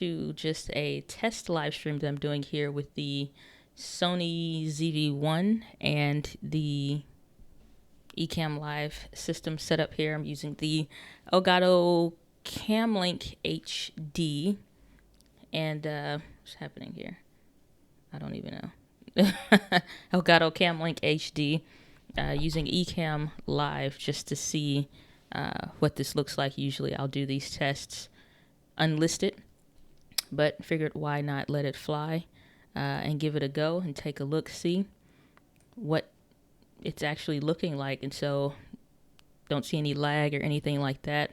To just a test live stream that I'm doing here with the Sony ZV-1 and the Ecamm Live system set up here. I'm using the Elgato Cam Link HD. And what's happening here? I don't even know. Elgato Cam Link HD. Using Ecamm Live just to see what this looks like. Usually I'll do these tests unlisted, but figured why not let it fly and give it a go and take a look, see what it's actually looking like. And so don't see any lag or anything like that.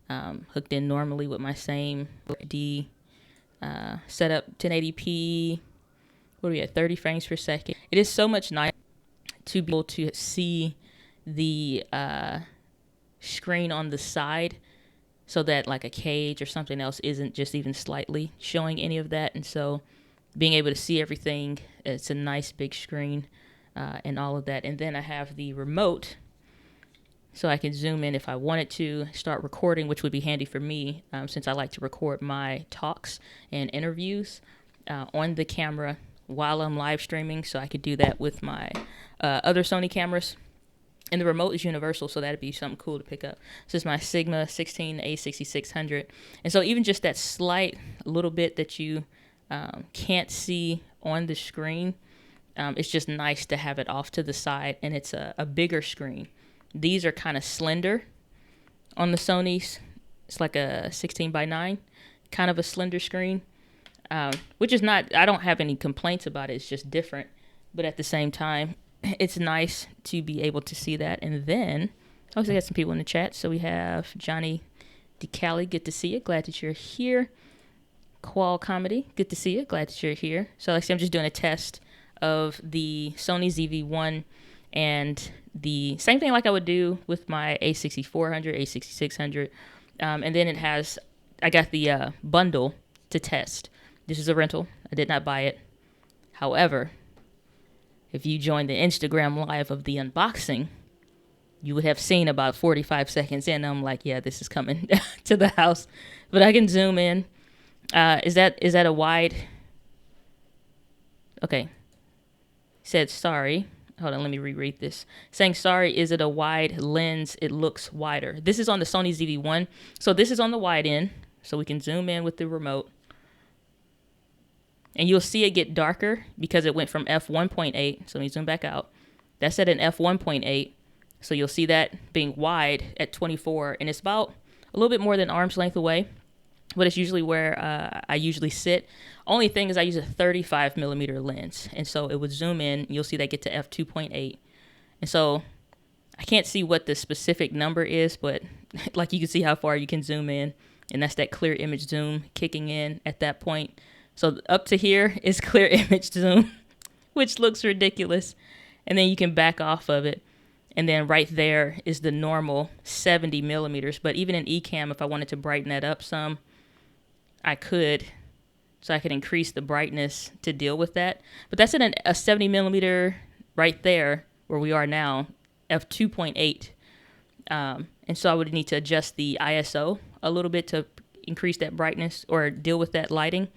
Hooked in normally with my same D setup, 1080p. What are we at? 30 frames per second. It is so much nicer to be able to see the screen on the side, so that like a cage or something else isn't just even slightly showing any of that. And so being able to see everything, it's a nice big screen and all of that. And then I have the remote, so I can zoom in if I wanted to start recording, which would be handy for me since I like to record my talks and interviews on the camera while I'm live streaming. So I could do that with my other Sony cameras. And the remote is universal, so that'd be something cool to pick up. So it's my Sigma 16A6600. And so even just that slight little bit that you can't see on the screen, it's just nice to have it off to the side, and it's a bigger screen. These are kind of slender on the Sonys. It's like a 16:9, kind of a slender screen, which is not, I don't have any complaints about it. It's just different. But at the same time, it's nice to be able to see that. And then, obviously, I got some people in the chat. So we have Johnny DeCali, good to see you. Glad that you're here. Qual Comedy, good to see you. Glad that you're here. So like I said, I'm just doing a test of the Sony ZV-1 and the same thing like I would do with my A6400, A6600. And then it has, I got the bundle to test. This is a rental. I did not buy it. However, if you joined the Instagram live of the unboxing, you would have seen about 45 seconds in. I'm like, yeah, this is coming to the house. But I can zoom in. Is that a wide? Okay. Said sorry. Hold on, let me reread this. Saying sorry, is it a wide lens? It looks wider. This is on the Sony ZV-1. So this is on the wide end. So we can zoom in with the remote. And you'll see it get darker because it went from f1.8. So let me zoom back out. That's at an f1.8. So you'll see that being wide at 24. And it's about a little bit more than arm's length away. But it's usually where I usually sit. Only thing is I use a 35 millimeter lens. And so it would zoom in. You'll see that get to f2.8. And so I can't see what the specific number is. But like you can see how far you can zoom in. And that's that clear image zoom kicking in at that point. So up to here is clear image zoom, which looks ridiculous. And then you can back off of it. And then right there is the normal 70 millimeters. But even in Ecamm, if I wanted to brighten that up some, I could. So I could increase the brightness to deal with that. But that's at a 70 millimeter right there where we are now, f2.8. And so I would need to adjust the ISO a little bit to increase that brightness or deal with that lighting.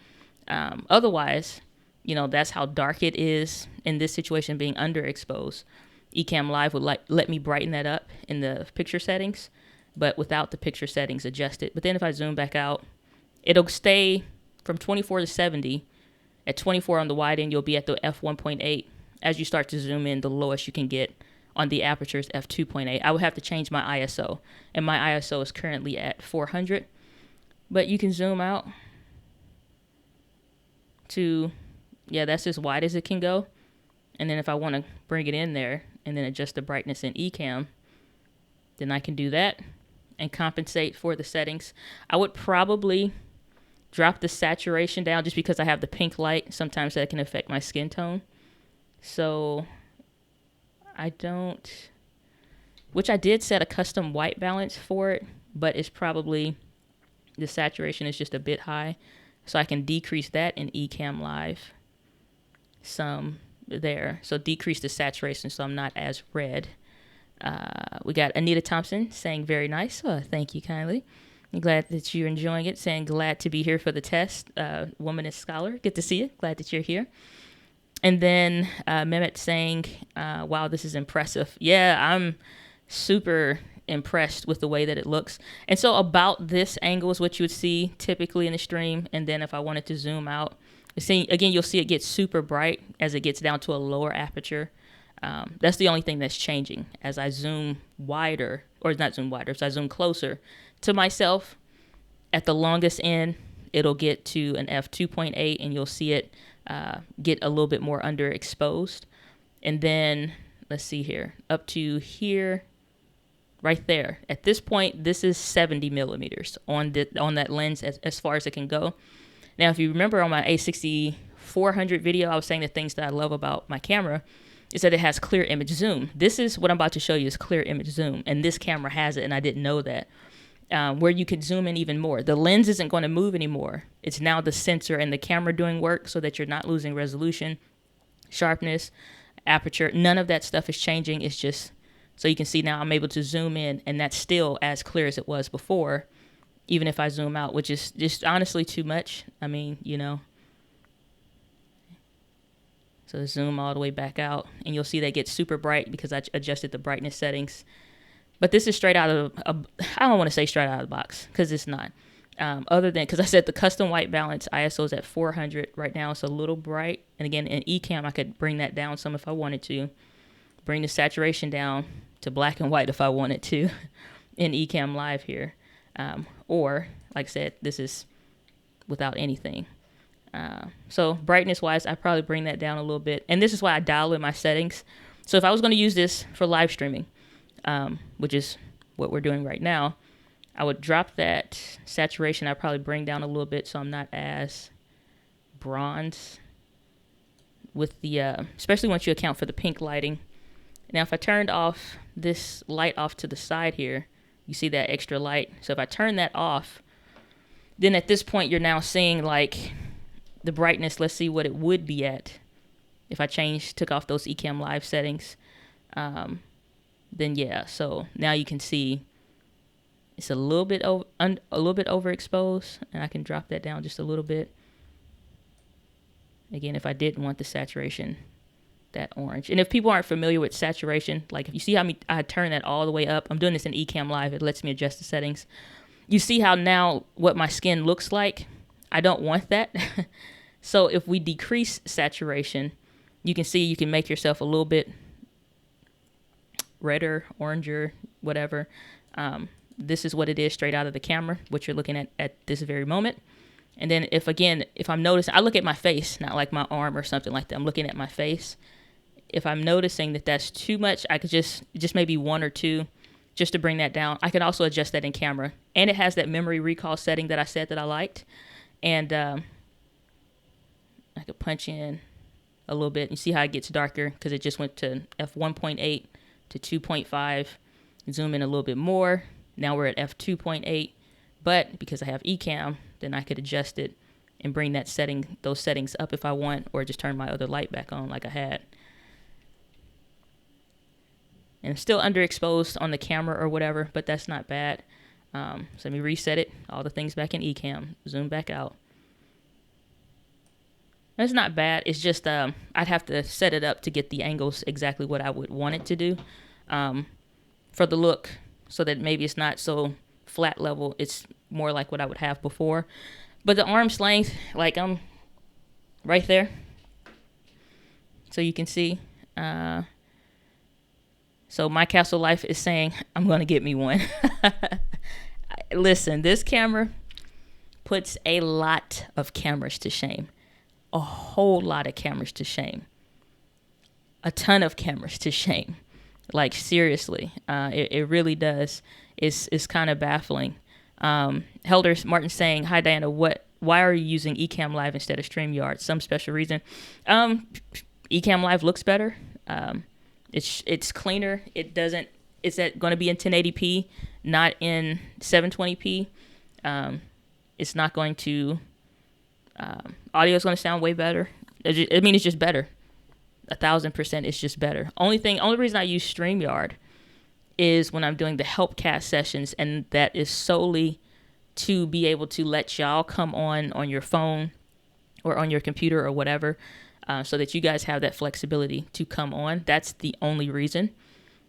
Otherwise, that's how dark it is in this situation being underexposed. Ecamm Live would let me brighten that up in the picture settings, but without the picture settings adjusted. But then if I zoom back out, it'll stay from 24 to 70. At 24 on the wide end, you'll be at the f1.8. As you start to zoom in, the lowest you can get on the aperture is f2.8. I would have to change my ISO, and my ISO is currently at 400. But you can zoom out to, that's as wide as it can go. And then if I want to bring it in there and then adjust the brightness in Ecamm, then I can do that and compensate for the settings. I would probably drop the saturation down just because I have the pink light. Sometimes that can affect my skin tone. So I did set a custom white balance for it, but it's probably, the saturation is just a bit high. So I can decrease that in Ecamm Live some there. So decrease the saturation so I'm not as red. We got Anita Thompson saying very nice. Thank you kindly. I'm glad that you're enjoying it. Saying glad to be here for the test. Womanist scholar, good to see you. Glad that you're here. And then Mehmet saying, wow, this is impressive. Yeah, I'm super impressed with the way that it looks. And so about this angle is what you would see typically in the stream. And then if I wanted to zoom out, again, you'll see it gets super bright as it gets down to a lower aperture. That's the only thing that's changing. As I zoom wider, or not zoom wider, so I zoom closer to myself at the longest end, it'll get to an f2.8 and you'll see it get a little bit more underexposed. And then let's see here, up to here, right there. At this point, this is 70 millimeters on that lens as far as it can go. Now, if you remember on my A6400 video, I was saying the things that I love about my camera is that it has clear image zoom. This is what I'm about to show you is clear image zoom, and this camera has it, and I didn't know that. Where you could zoom in even more. The lens isn't going to move anymore. It's now the sensor and the camera doing work so that you're not losing resolution, sharpness, aperture. None of that stuff is changing. It's just, so you can see now I'm able to zoom in, and that's still as clear as it was before, even if I zoom out, which is just honestly too much. I mean, you know. So zoom all the way back out, and you'll see that gets super bright because I adjusted the brightness settings. But this is straight out of, I don't want to say straight out of the box, because it's not. Other than, because I said the custom white balance ISO is at 400 right now. It's a little bright. And again, in Ecamm, I could bring that down some if I wanted to. Bring the saturation down to black and white if I wanted to in Ecamm Live here. Or, like I said, this is without anything. So brightness-wise, I probably bring that down a little bit. And this is why I dial in my settings. So if I was going to use this for live streaming, which is what we're doing right now, I would drop that saturation. I'd probably bring down a little bit so I'm not as bronze with the, especially once you account for the pink lighting. Now, if I turned off this light off to the side here, you see that extra light. So if I turn that off, then at this point, you're now seeing like the brightness. Let's see what it would be at if I took off those Ecamm Live settings. Then yeah, so now you can see it's a little bit overexposed, and I can drop that down just a little bit. Again, if I didn't want the saturation that orange. And if people aren't familiar with saturation, like if you see how I turn that all the way up, I'm doing this in Ecamm Live, it lets me adjust the settings. You see how now what my skin looks like? I don't want that. So if we decrease saturation, you can see you can make yourself a little bit redder, oranger, whatever. This is what it is straight out of the camera, what you're looking at this very moment. And then if I'm noticing, I look at my face, not like my arm or something like that. I'm looking at my face. If I'm noticing that that's too much, I could just maybe one or two just to bring that down. I could also adjust that in camera. And it has that memory recall setting that I said that I liked. And I could punch in a little bit. You see how it gets darker because it just went to f1.8 to 2.5. Zoom in a little bit more. Now we're at f2.8. But because I have Ecamm, then I could adjust it and bring those settings up if I want, or just turn my other light back on like I had. And I'm still underexposed on the camera or whatever, but that's not bad. So let me reset it. All the things back in Ecamm. Zoom back out. That's not bad. It's just I'd have to set it up to get the angles exactly what I would want it to do for the look, so that maybe it's not so flat level. It's more like what I would have before. But the arm's length, like I'm right there. So you can see. So My Castle Life is saying, I'm going to get me one. Listen, this camera puts a lot of cameras to shame. A whole lot of cameras to shame. A ton of cameras to shame. Like, seriously. It really does. It's kind of baffling. Helder Martin saying, hi, Diana, why are you using Ecamm Live instead of StreamYard? Some special reason? Ecamm Live looks better. It's cleaner. It's going to be in 1080p, not in 720p. It's not going to, audio is going to sound way better. It's just better. 1,000%. It's just better. Only reason I use StreamYard is when I'm doing the helpcast sessions, and that is solely to be able to let y'all come on your phone or on your computer or whatever, so that you guys have that flexibility to come on. That's the only reason.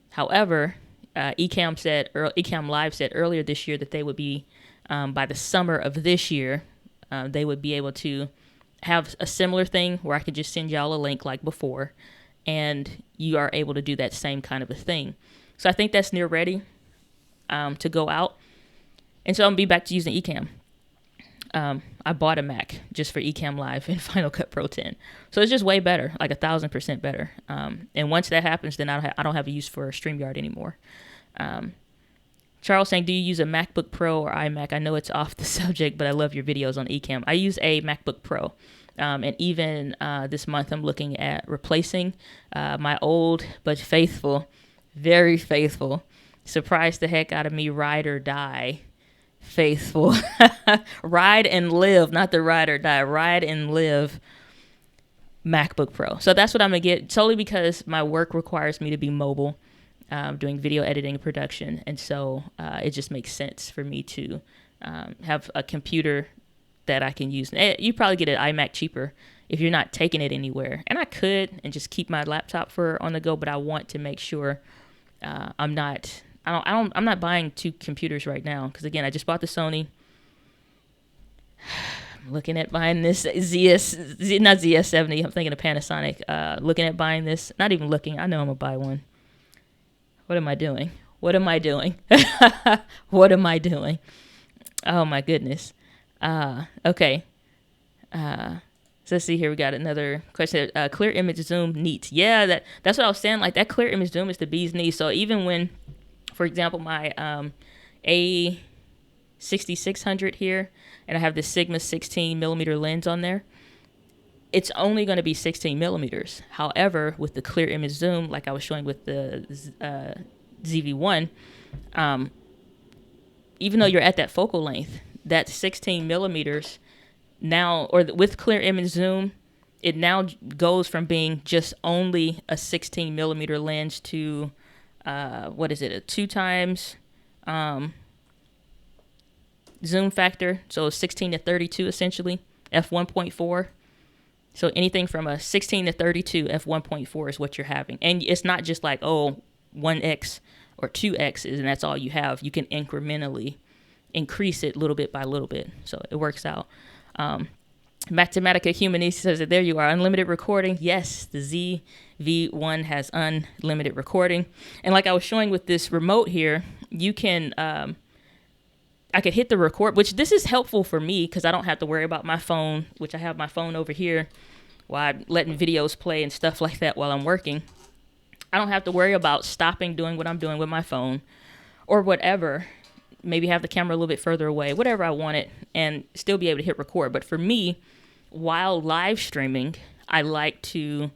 However, Ecamm Live said earlier this year that they would be, by the summer of this year, they would be able to have a similar thing where I could just send y'all a link like before, and you are able to do that same kind of a thing. So I think that's near ready to go out. And so I'm going to be back to using Ecamm. I bought a Mac just for Ecamm Live and Final Cut Pro 10. So it's just way better, like 1,000% better. And once that happens, then I don't have a use for StreamYard anymore. Charles saying, do you use a MacBook Pro or iMac? I know it's off the subject, but I love your videos on Ecamm. I use a MacBook Pro. And even this month, I'm looking at replacing my old but faithful, very faithful, surprised the heck out of me, ride or die, faithful, ride and live, not the ride or die, ride and live MacBook Pro. So that's what I'm going to get, solely because my work requires me to be mobile, doing video editing and production. And so it just makes sense for me to have a computer that I can use. You probably get an iMac cheaper if you're not taking it anywhere. And I could and just keep my laptop for on the go, but I want to make sure I'm not buying two computers right now, because again, I just bought the Sony. I'm looking at buying this not ZS70. I'm thinking of Panasonic. Looking at buying this. Not even looking. I know I'm gonna buy one. What am I doing? What am I doing? What am I doing? Oh my goodness. Okay. So let's see here. We got another question. Clear image zoom, neat. Yeah, that's what I was saying. Like, that clear image zoom is the bee's knees. So even when, for example, my A6600 here, and I have this Sigma 16 millimeter lens on there, it's only going to be 16 millimeters. However, with the clear image zoom, like I was showing with the ZV-1, even though you're at that focal length, that 16 millimeters now, or with clear image zoom, it now goes from being just only a 16 millimeter lens to what is it, a 2 times zoom factor, so 16 to 32 essentially, f1.4. So anything from a 16 to 32 f1.4 is what you're having. And it's not just like, oh, 1x or 2x's and that's all you have. You can incrementally increase it little bit by little bit. So it works out. Mathematica Humanist says that there you are, unlimited recording. Yes, the ZV-1 has unlimited recording. And like I was showing with this remote here, you can, I could hit the record, which this is helpful for me because I don't have to worry about my phone, which I have my phone over here while I'm letting videos play and stuff like that while I'm working. I don't have to worry about stopping doing what I'm doing with my phone or whatever. Maybe have the camera a little bit further away, whatever I want it, and still be able to hit record. But for me, while live streaming, I like to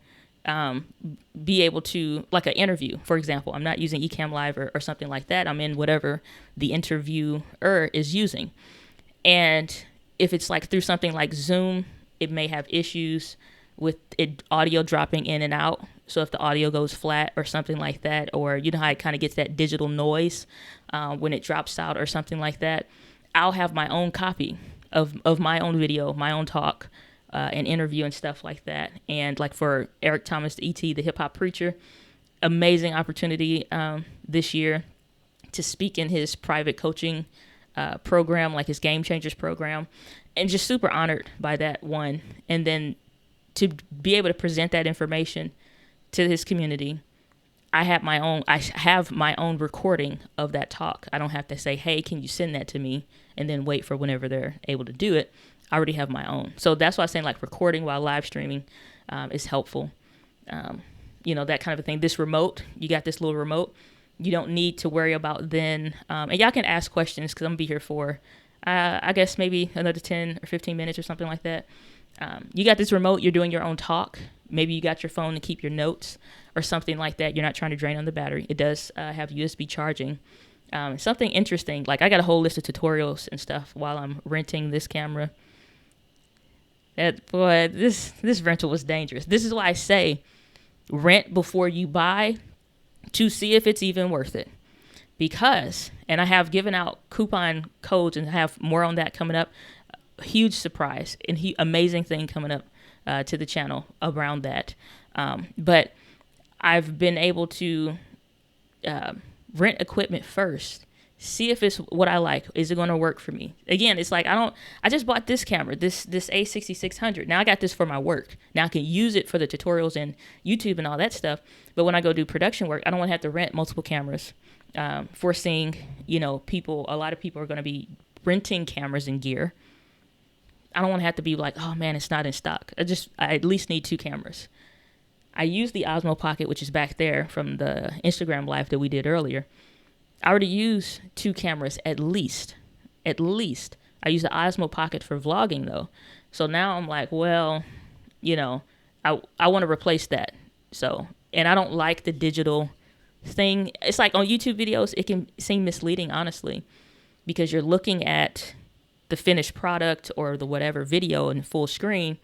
be able to, like an interview, for example. I'm not using Ecamm Live or something like that. I'm in whatever the interviewer is using. And if it's like through something like Zoom, it may have issues with it audio dropping in and out. So if the audio goes flat or something like that, or you know how it kind of gets that digital noise when it drops out or something like that, I'll have my own copy of my own video, my own talk, and interview and stuff like that. And like for Eric Thomas, E.T., the hip hop preacher, amazing opportunity this year to speak in his private coaching program, like his Game Changers program, and just super honored by that one. And then to be able to present that information to his community, I have my own recording of that talk. I don't have to say, hey, can you send that to me? And then wait for whenever they're able to do it. I already have my own. So that's why I'm saying like recording while live streaming is helpful. You know, that kind of a thing. This remote, you got this little remote. You don't need to worry about then. And y'all can ask questions because I'm going to be here for, I guess, maybe another 10 or 15 minutes or something like that. You got this remote. You're doing your own talk. Maybe you got your phone to keep your notes or something like that. You're not trying to drain on the battery. It does have USB charging. Something interesting, like I got a whole list of tutorials and stuff while I'm renting this camera. This rental was dangerous. This is why I say rent before you buy to see if it's even worth it. because, and I have given out coupon codes and have more on that coming up. Huge surprise and amazing thing coming up to the channel around that. But I've been able to rent equipment first, see if it's what I like. Is it going to work for me? Again, it's like I just bought this camera, this A6600. Now I got this for my work. Now I can use it for the tutorials and YouTube and all that stuff. But when I go do production work, I don't want to have to rent multiple cameras. Foreseeing, a lot of people are going to be renting cameras and gear. I don't want to have to be like, oh man, it's not in stock. I at least need 2 cameras. I use the Osmo Pocket, which is back there from the Instagram live that we did earlier. I already use 2 cameras at least. I use the Osmo Pocket for vlogging though. So now I'm like, well, I want to replace that. So, and I don't like the digital thing. It's like on YouTube videos, it can seem misleading, honestly, because you're looking at the finished product or the whatever video in full screen,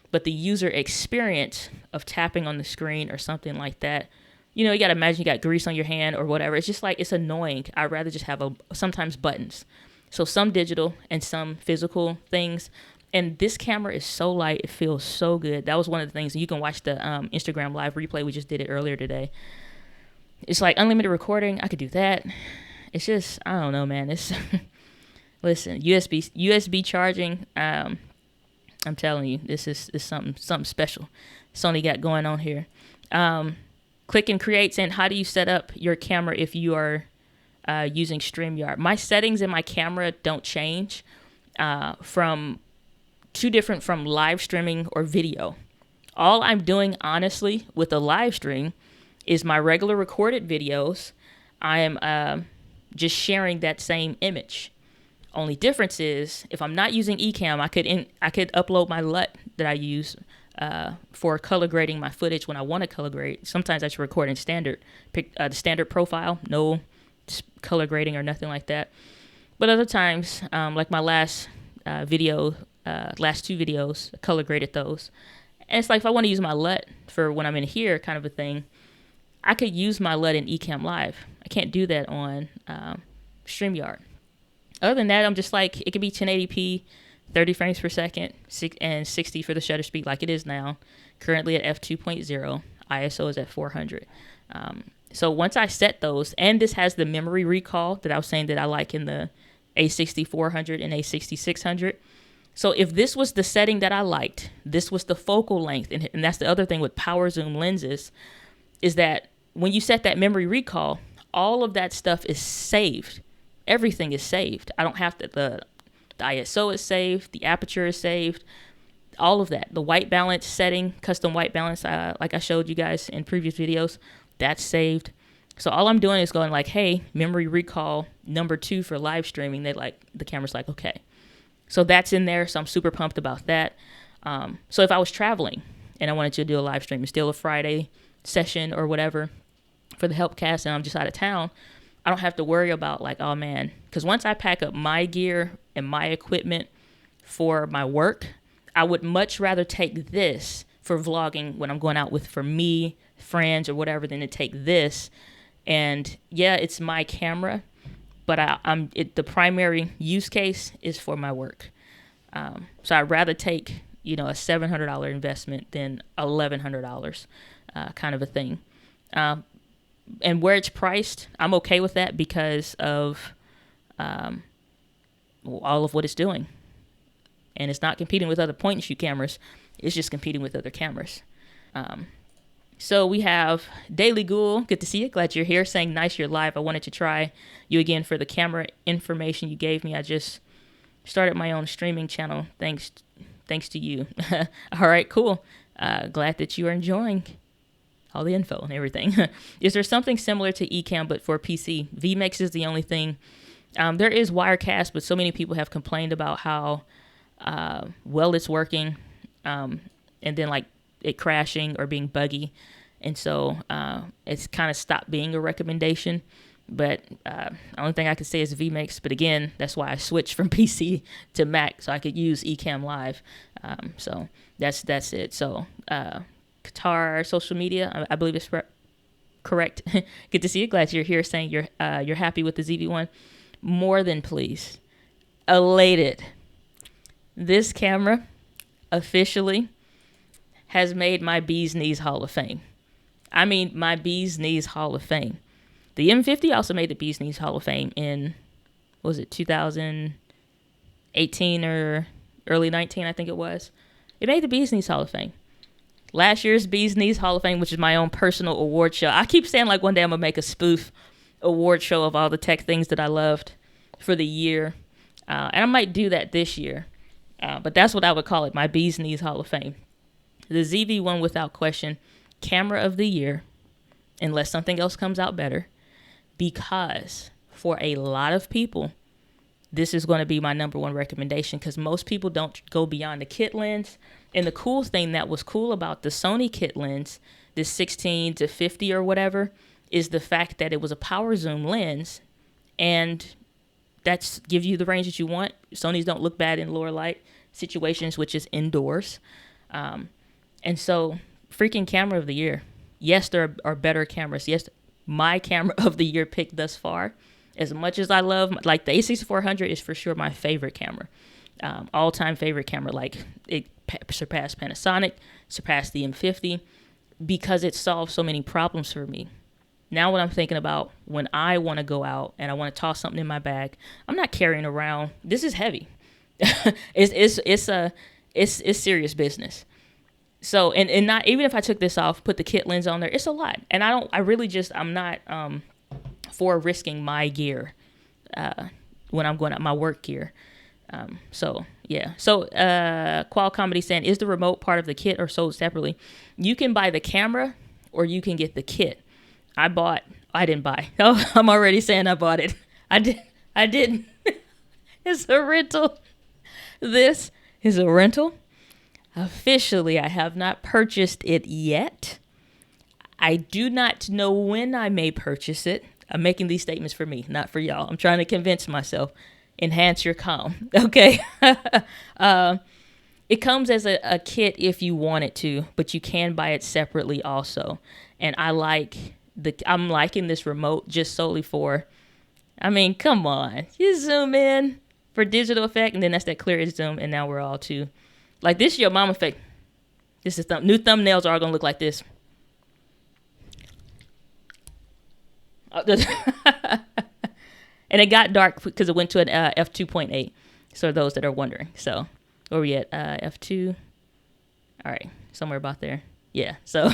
but the user experience of tapping on the screen or something like that, you got to imagine you got grease on your hand or whatever. It's just like, it's annoying. I'd rather just have sometimes buttons. So some digital and some physical things. And this camera is so light. It feels so good. That was one of the things. You can watch the Instagram live replay. We just did it earlier today. It's like unlimited recording. I could do that. It's just, I don't know, man. It's listen, USB charging. I'm telling you, this is something special Sony got going on here. Click and creates. And how do you set up your camera if you are using StreamYard? My settings in my camera don't change from live streaming or video. All I'm doing, honestly, with a live stream is my regular recorded videos. I am just sharing that same image. Only difference is if I'm not using Ecamm, I could upload my LUT that I use for color grading my footage when I want to color grade. Sometimes I just record in standard, pick the standard profile, no color grading or nothing like that. But other times, like my last last 2 videos, I color graded those. And it's like if I want to use my LUT for when I'm in here, kind of a thing, I could use my LUT in Ecamm Live. I can't do that on StreamYard. Other than that, I'm just like, it could be 1080p, 30 frames per second, and 60 for the shutter speed like it is now. Currently at f2.0, ISO is at 400. So once I set those, and this has the memory recall that I was saying that I like in the A6400 and A6600. So if this was the setting that I liked, this was the focal length, and that's the other thing with power zoom lenses, is that when you set that memory recall, all of that stuff is saved. Everything is saved. I don't have to, the ISO is saved, the aperture is saved, all of that. The white balance setting, custom white balance, like I showed you guys in previous videos, that's saved. So all I'm doing is going like, hey, memory recall number 2 for live streaming. The camera's like, okay. So that's in there. So I'm super pumped about that. So if I was traveling and I wanted to do a live stream, it's still a Friday session or whatever for the Helpcast, and I'm just out of town, I don't have to worry about like, oh man, because once I pack up my gear and my equipment for my work, I would much rather take this for vlogging when I'm going out for me, friends or whatever, than to take this. And yeah, it's my camera, but the primary use case is for my work. So I'd rather take, a $700 investment than $1,100 kind of a thing. And where it's priced, I'm okay with that because of all of what it's doing. And it's not competing with other point and shoot cameras. It's just competing with other cameras. So we have Daily Ghoul. Good to see you. Glad you're here. Saying, nice, you're live. I wanted to try you again for the camera information you gave me. I just started my own streaming channel. Thanks to you. All right, cool. Glad that you are enjoying all the info and everything. Is there something similar to Ecamm but for PC? vMix is the only thing. There is Wirecast, but so many people have complained about how well it's working, and then like it crashing or being buggy, and so it's kind of stopped being a recommendation. But the only thing I could say is vMix. But again, that's why I switched from PC to Mac so I could use Ecamm Live. So that's it. So Qatar social media, I believe it's correct. Good to see you. Glad you're here saying you're happy with the ZV-1. More than pleased. Elated. This camera officially has made my bee's knees Hall of Fame. I mean, my bee's knees Hall of Fame. The M50 also made the bee's knees Hall of Fame in, what was it, 2018 or early 19, I think it was. It made the bee's knees Hall of Fame. Last year's bee's knees Hall of Fame, which is my own personal award show. I keep saying like one day I'm going to make a spoof award show of all the tech things that I loved for the year. And I might do that this year. But that's what I would call it, my bee's knees Hall of Fame. The ZV-1, without question, camera of the year, unless something else comes out better, because for a lot of people, this is going to be my number one recommendation, because most people don't go beyond the kit lens. And the cool thing that was cool about the Sony kit lens, this 16 to 50 or whatever, is the fact that it was a power zoom lens, and that's give you the range that you want. Sonys don't look bad in lower light situations, which is indoors. And so, freaking camera of the year. Yes, there are better cameras. Yes, my camera of the year pick thus far. As much as I love, like the A6400 is for sure my favorite camera. All-time favorite camera. Like it surpassed Panasonic, surpassed the M50, because it solved so many problems for me. Now what I'm thinking about when I want to go out and I want to toss something in my bag, I'm not carrying around. This is heavy. It's serious business. So, and not, even if I took this off, put the kit lens on there, it's a lot. And I'm not for risking my gear when I'm going out, my work gear. So, yeah. So, Qual Comedy saying, is the remote part of the kit or sold separately? You can buy the camera or you can get the kit. I didn't buy. Oh, I'm already saying I bought it. I didn't. It's a rental. This is a rental. Officially, I have not purchased it yet. I do not know when I may purchase it. I'm making these statements for me, not for y'all. I'm trying to convince myself. Enhance your calm. Okay. It comes as a kit if you want it to, but you can buy it separately also. And I'm liking this remote just solely for, I mean, come on. You zoom in for digital effect, and then that's that clear zoom, and now we're all too. Like, this is your mom effect. This is new thumbnails are going to look like this. And it got dark because it went to an f2.8. So those that are wondering. So where are we at? F2. All right. Somewhere about there. Yeah. So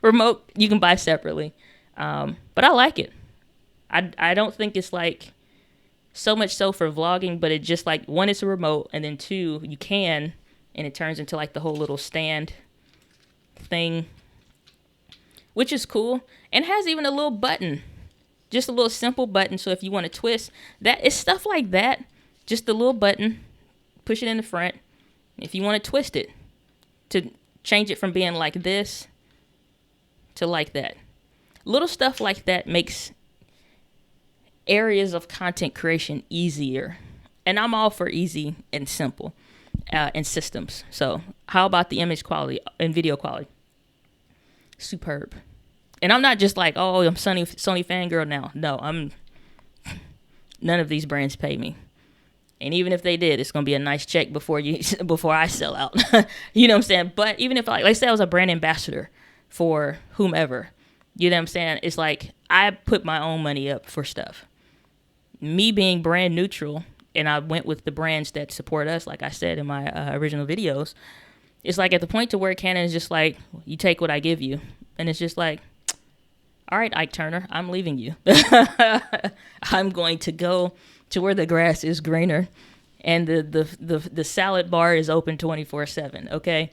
remote you can buy separately. But I like it. I don't think it's like so much so for vlogging, but it just like, one, it's a remote, and then two, you can, and it turns into like the whole little stand thing, which is cool, and has even a little button, just a little simple button. So if you want to twist, that is stuff like that, just a little button, push it in the front. If you want to twist it to change it from being like this to like that, little stuff like that makes areas of content creation easier. And I'm all for easy and simple and systems. So how about the image quality and video quality? Superb. And I'm not just like, oh, I'm Sony fangirl now. No, none of these brands pay me. And even if they did, it's going to be a nice check before I sell out. You know what I'm saying? But even if like say I was a brand ambassador for whomever, you know what I'm saying? It's like I put my own money up for stuff. Me being brand neutral, and I went with the brands that support us, like I said in my original videos, it's like at the point to where Canon is just like, you take what I give you. And it's just like, all right, Ike Turner, I'm leaving you. I'm going to go to where the grass is greener and the salad bar is open 24/7, okay?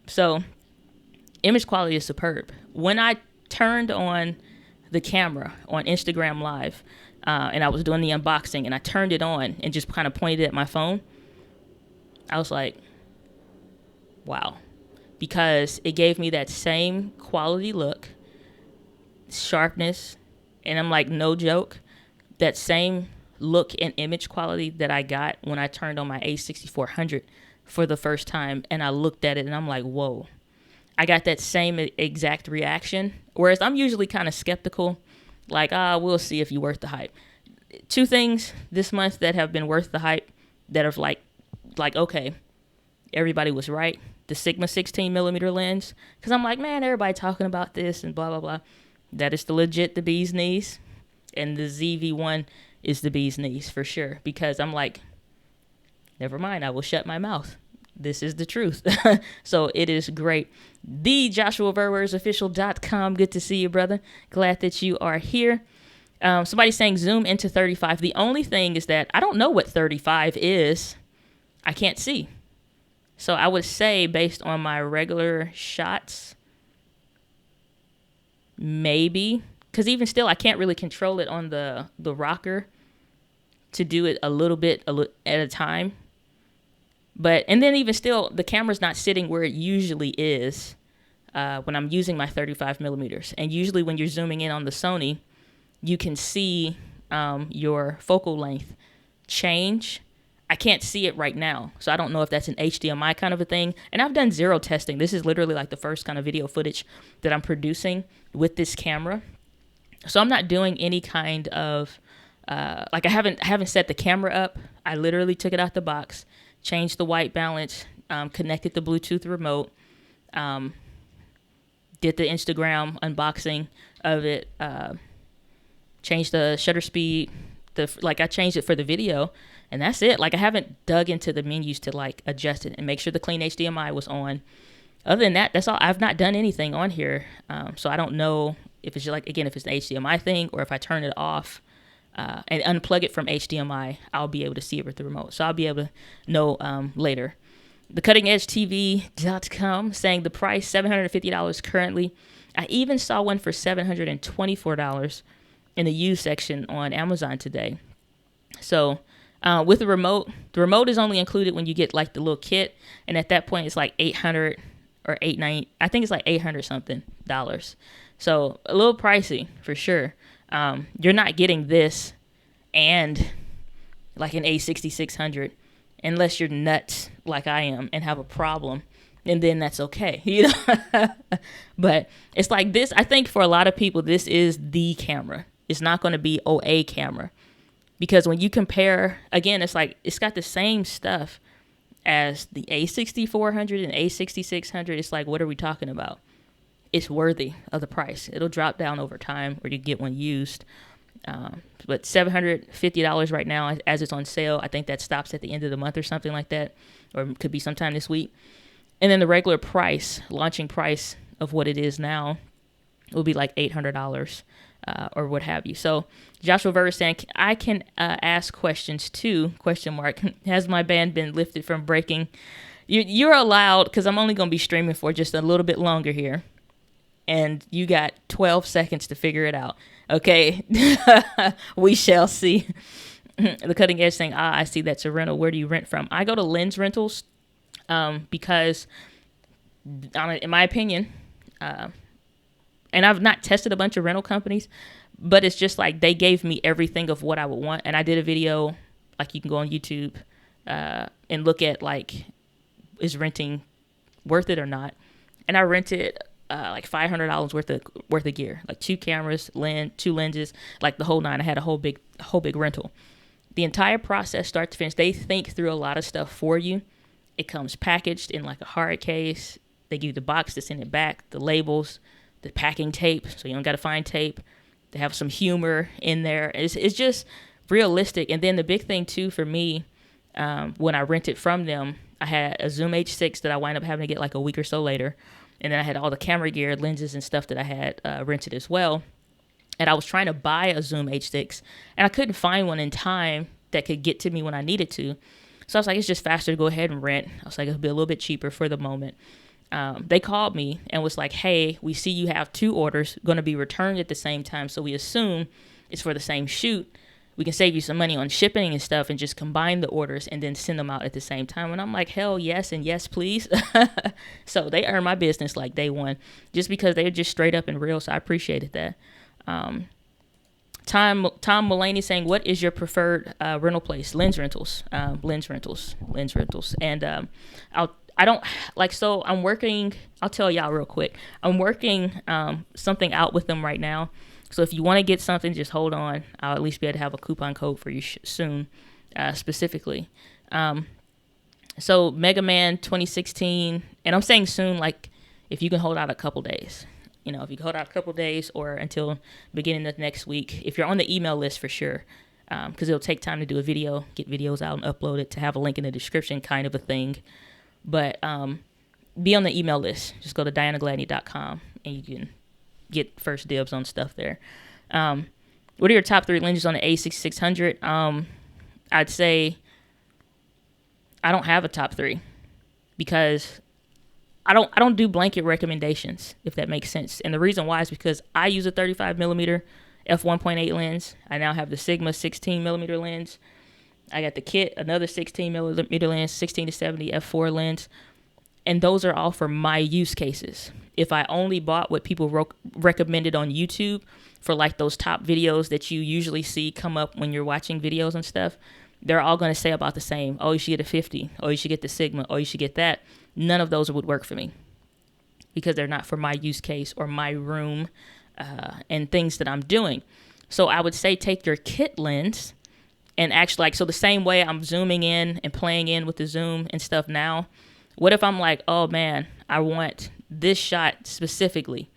So image quality is superb. When I turned on the camera on Instagram Live, and I was doing the unboxing, and I turned it on and just kind of pointed it at my phone, I was like, wow. Because it gave me that same quality look, sharpness, and I'm like, no joke, that same look and image quality that I got when I turned on my A6400 for the first time, and I looked at it, and I'm like, whoa. I got that same exact reaction. Whereas I'm usually kind of skeptical, like, we'll see if you're worth the hype. 2 things this month that have been worth the hype, that are like, okay, everybody was right. The Sigma 16mm lens, because I'm like, man, everybody talking about this and blah, blah, blah. That is the bee's knees. And the ZV-1 is the bee's knees for sure, because I'm like, never mind, I will shut my mouth. This is the truth. So it is great. The JoshuaVerwersOfficial.com. Good to see you, brother. Glad that you are here. Somebody's saying zoom into 35. The only thing is that I don't know what 35 is. I can't see. So I would say, based on my regular shots, maybe. Because even still, I can't really control it on the rocker to do it a little bit at a time. But, and then even still, the camera's not sitting where it usually is when I'm using my 35 millimeters. And usually when you're zooming in on the Sony, you can see your focal length change. I can't see it right now, so I don't know if that's an HDMI kind of a thing. And I've done zero testing. This is literally like the first kind of video footage that I'm producing with this camera. So I'm not doing any kind of, like I haven't set the camera up. I literally took it out the box, changed the white balance, connected the Bluetooth remote, did the Instagram unboxing of it, changed the shutter speed, I changed it for the video, and that's it. Like, I haven't dug into the menus to like adjust it and make sure the clean HDMI was on. Other than that, that's all. I've not done anything on here, so I don't know if it's like, again, if it's an HDMI thing, or if I turn it off and unplug it from HDMI, I'll be able to see it with the remote. So I'll be able to know later. The CuttingEdgeTV.com saying the price $750 currently. I even saw one for $724 in the used section on Amazon today. So with the remote is only included when you get like the little kit, and at that point it's like $800 or $890. I think it's like $800 something dollars. So a little pricey for sure. You're not getting this and like an A6600 unless you're nuts like I am and have a problem, and then that's okay, you know. But it's like this. I think for a lot of people, this is the camera. It's not going to be a camera, because when you compare, again, it's like it's got the same stuff as the A6400 and A6600. It's like, what are we talking about? It's worthy of the price. It'll drop down over time, or you get one used. But $750 right now, as it's on sale. I think that stops at the end of the month or something like that, or it could be sometime this week. And then the regular price, launching price of what it is now, will be like $800 or what have you. So Joshua Verse saying, I can ask questions too, ? Has my band been lifted from breaking? You're allowed, because I'm only going to be streaming for just a little bit longer here. And you got 12 seconds to figure it out. Okay, we shall see. The Cutting Edge saying, I see that's a rental. Where do you rent from? I go to Lens Rentals because, in my opinion, and I've not tested a bunch of rental companies, but it's just like they gave me everything of what I would want. And I did a video, like you can go on YouTube and look at like, is renting worth it or not? And I rented like $500 worth of gear, like 2 cameras, 2 lenses, like the whole 9. I had a whole big rental. The entire process, start to finish, they think through a lot of stuff for you. It comes packaged in like a hard case. They give you the box to send it back, the labels, the packing tape, so you don't got to find tape. They have some humor in there. It's just realistic. And then the big thing too for me, when I rented from them, I had a Zoom H6 that I wound up having to get like a week or so later. And then I had all the camera gear, lenses and stuff that I had rented as well. And I was trying to buy a Zoom H6, and I couldn't find one in time that could get to me when I needed to. So I was like, it's just faster to go ahead and rent. I was like, it'll be a little bit cheaper for the moment. They called me and was like, hey, we see you have 2 orders going to be returned at the same time. So we assume it's for the same shoot. We can save you some money on shipping and stuff and just combine the orders and then send them out at the same time. And I'm like, hell yes, and yes, please. So they earned my business like day one, just because they're just straight up and real. So I appreciated that. Tom Mulaney saying, what is your preferred rental place? Lens Rentals. And I don't like, so I'm working, I'll tell y'all real quick. I'm working something out with them right now. So if you want to get something, just hold on. I'll at least be able to have a coupon code for you soon, specifically. So Mega Man 2016, and I'm saying soon, like if you can hold out a couple days. You know, if you can hold out a couple days or until beginning of next week, if you're on the email list for sure, because it'll take time to do a video, get videos out and upload it, to have a link in the description kind of a thing. But be on the email list. Just go to dianagladney.com and you can get first dibs on stuff there. What are your top 3 lenses on the A6600? I'd say I don't have a top 3 because I don't do blanket recommendations, if that makes sense. And the reason why is because I use a 35 millimeter f1.8 lens. I now have the Sigma 16 millimeter lens. I got the kit, another 16 millimeter lens, 16 to 70 f4 lens. And those are all for my use cases. If I only bought what people recommended on YouTube for like those top videos that you usually see come up when you're watching videos and stuff, they're all going to say about the same. Oh, you should get a 50. Oh, you should get the Sigma. Oh, you should get that. None of those would work for me because they're not for my use case or my room and things that I'm doing. So I would say take your kit lens and actually, like, so the same way I'm zooming in and playing in with the zoom and stuff now, what if I'm like, oh man, I want this shot specifically.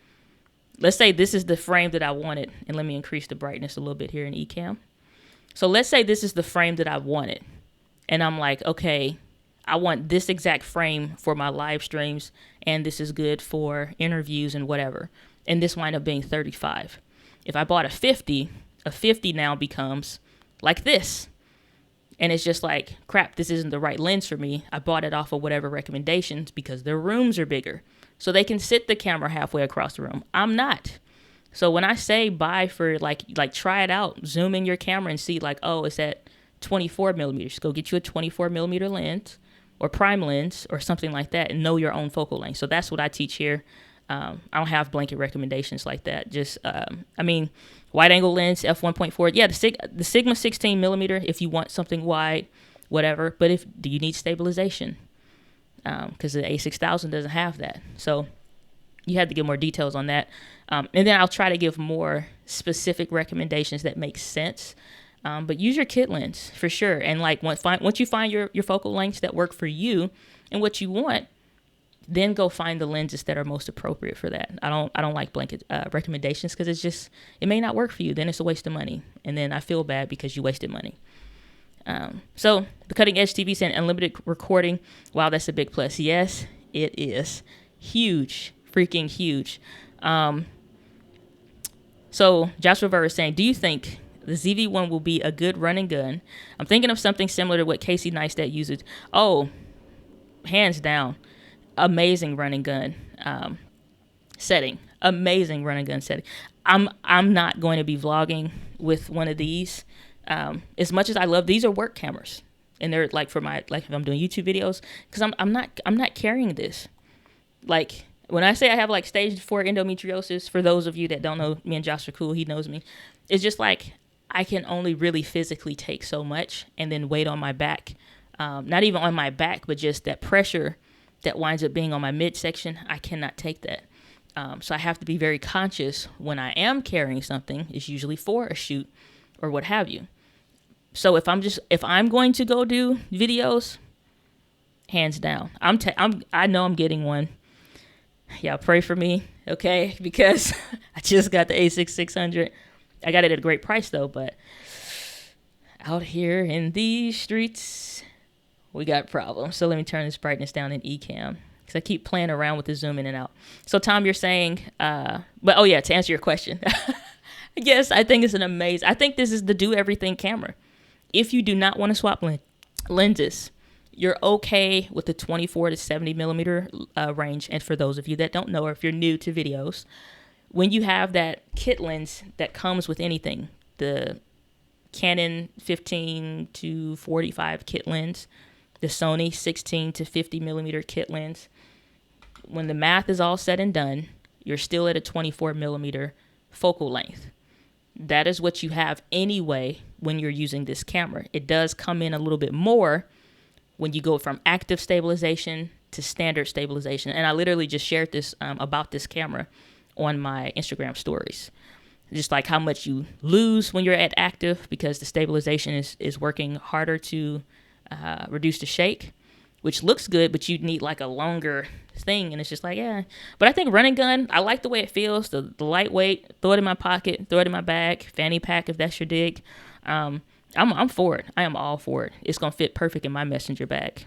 Let's say this is the frame that I wanted, and let me increase the brightness a little bit here in Ecamm. So let's say this is the frame that I wanted, and I'm like, okay, I want this exact frame for my live streams, and this is good for interviews and whatever. And this wind up being 35. If I bought a 50 now becomes like this. And it's just like, crap, this isn't the right lens for me. I bought it off of whatever recommendations because their rooms are bigger. So they can sit the camera halfway across the room. I'm not. So when I say buy for like try it out, zoom in your camera and see like, oh, it's at 24 millimeters. Go get you a 24 millimeter lens or prime lens or something like that and know your own focal length. So that's what I teach here. I don't have blanket recommendations like that. Just, wide angle lens, f1.4. Yeah, the Sigma 16 millimeter if you want something wide, whatever. But do you need stabilization? Because the A6000 doesn't have that. So you have to get more details on that. And then I'll try to give more specific recommendations that make sense. But use your kit lens for sure. And like once you find your focal lengths that work for you and what you want, then go find the lenses that are most appropriate for that. I don't like blanket recommendations because it may not work for you. Then it's a waste of money. And then I feel bad because you wasted money. So the Cutting Edge TV saying unlimited recording. Wow, that's a big plus. Yes, it is. Huge. Freaking huge. So Joshua Ver is saying, do you think the ZV-1 will be a good run and gun? I'm thinking of something similar to what Casey Neistat uses. Oh, hands down. Amazing run and gun setting. Amazing run and gun setting. I'm not going to be vlogging with one of these. As much as I love, these are work cameras, and they're like for my, like if I'm doing YouTube videos, because I'm not carrying this. Like when I say I have like stage 4 endometriosis, for those of you that don't know me and Josh are cool, he knows me. It's just like I can only really physically take so much and then weight on my back. Not even on my back, but just that pressure that winds up being on my midsection. I cannot take that. So I have to be very conscious when I am carrying something. It's usually for a shoot or what have you. So if I'm going to go do videos, hands down, I know I'm getting one. Y'all pray for me, okay? Because I just got the A6600. I got it at a great price though, but out here in these streets, we got problems. So let me turn this brightness down in Ecamm because I keep playing around with the zoom in and out. So Tom, you're saying, to answer your question, yes, I think it's I think this is the do everything camera. If you do not want to swap lenses, you're okay with the 24 to 70 millimeter range. And for those of you that don't know, or if you're new to videos, when you have that kit lens that comes with anything, the Canon 15 to 45 kit lens, the Sony 16 to 50 millimeter kit lens, when the math is all said and done, you're still at a 24 millimeter focal length. That is what you have anyway when you're using this camera. It does come in a little bit more when you go from active stabilization to standard stabilization. And I literally just shared this about this camera on my Instagram stories. Just like how much you lose when you're at active because the stabilization is working harder to reduce the shake, which looks good, but you need like a longer thing. And it's just like, yeah. But I think running gun, I like the way it feels, the lightweight, throw it in my pocket, throw it in my bag, fanny pack if that's your dig. I'm for it. I am all for it. It's going to fit perfect in my messenger bag.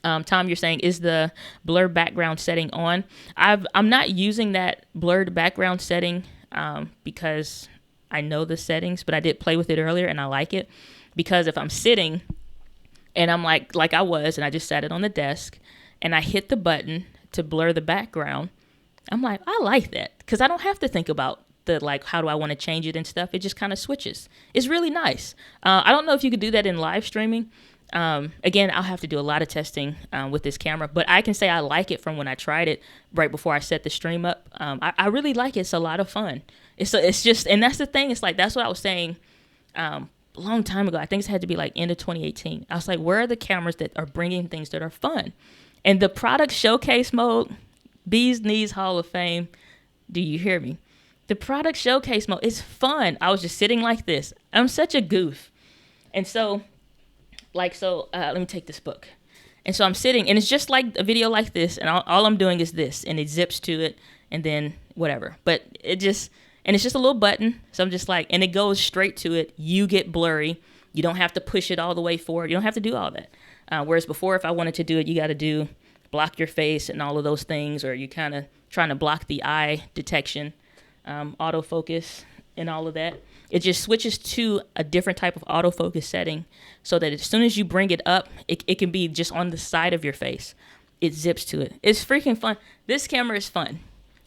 Tom, you're saying, is the blur background setting on? I'm not using that blurred background setting because I know the settings, but I did play with it earlier and I like it because if I'm sitting and I'm like I was, and I just sat it on the desk and I hit the button to blur the background, I'm like, I like that because I don't have to think about the like, how do I want to change it and stuff. It just kind of switches. It's really nice. I don't know if you could do that in live streaming. Again, I'll have to do a lot of testing with this camera, but I can say I like it from when I tried it right before I set the stream up. I really like it. It's a lot of fun. It's just, and that's the thing. It's like, that's what I was saying a long time ago. I think it had to be like end of 2018. I was like, where are the cameras that are bringing things that are fun? And the product showcase mode, Bee's Knees Hall of Fame. Do you hear me? The product showcase mode is fun. I was just sitting like this. I'm such a goof. And so, let me take this book. And so I'm sitting, and it's just like a video like this, and all I'm doing is this, and it zips to it, and then whatever. But it's just a little button, so I'm just like, and it goes straight to it. You get blurry. You don't have to push it all the way forward. You don't have to do all that. Whereas before, if I wanted to do it, you got to block your face and all of those things, or you kind of trying to block the eye detection, autofocus, and all of that. It just switches to a different type of autofocus setting so that as soon as you bring it up, it can be just on the side of your face. It zips to it. It's freaking fun. This camera is fun.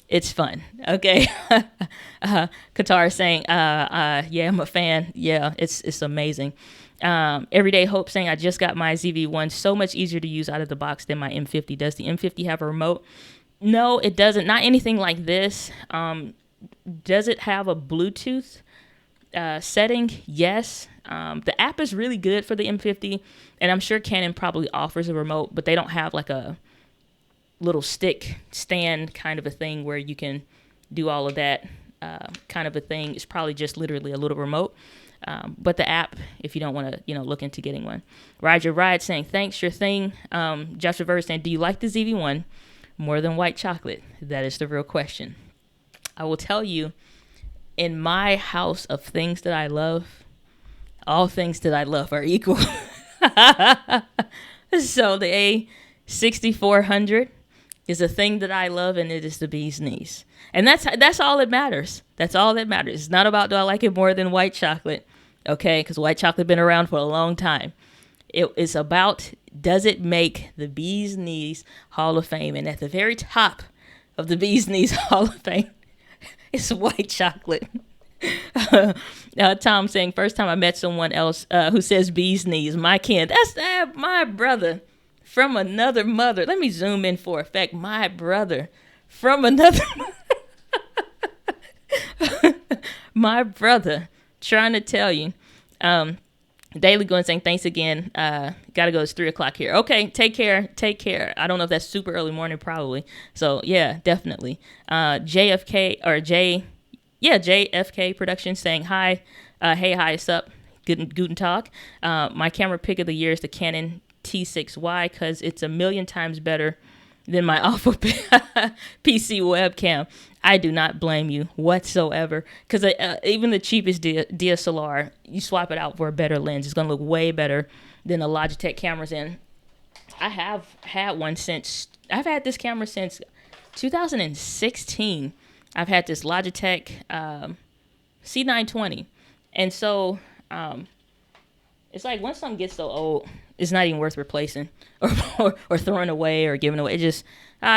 It's fun. Okay. Qatar is saying, yeah, I'm a fan. Yeah, it's amazing. Everyday Hope saying, I just got my ZV-1. So much easier to use out of the box than my M50. Does the M50 have a remote? No, it doesn't. Not anything like this. Does it have a Bluetooth setting? Yes. The app is really good for the M50, and I'm sure Canon probably offers a remote, but they don't have like a little stick stand kind of a thing where you can do all of that kind of a thing. It's probably just literally a little remote. But the app, if you don't want to, look into getting one. Roger Ride saying, thanks, your thing. Joshua Verse saying, do you like the ZV-1 more than white chocolate? That is the real question. I will tell you, in my house of things that I love, all things that I love are equal. So the A6400 is a thing that I love, and it is the bee's knees. And that's all that matters. That's all that matters. It's not about, do I like it more than white chocolate? Okay, because white chocolate been around for a long time. It's about, does it make the bee's knees Hall of Fame? And at the very top of the bee's knees Hall of Fame, it's white chocolate. Tom saying, first time I met someone else who says bee's knees, my kin. That's my brother from another mother. Let me zoom in for effect. My brother from another my brother, trying to tell you. Daily going saying, thanks again. Gotta go. It's 3:00 here. Okay, take care. I don't know if that's super early morning, probably. So yeah, definitely. JFK Productions saying hi. Hey, hi, what's up? Guten Tag. My camera pick of the year is the Canon T6Y because it's 1,000,000 times better than my awful PC webcam. I do not blame you whatsoever, because even the cheapest DSLR, you swap it out for a better lens, it's going to look way better than the Logitech cameras. And I have had this camera since 2016. I've had this Logitech C920. And so it's like once something gets so old, it's not even worth replacing or throwing away or giving away. It just,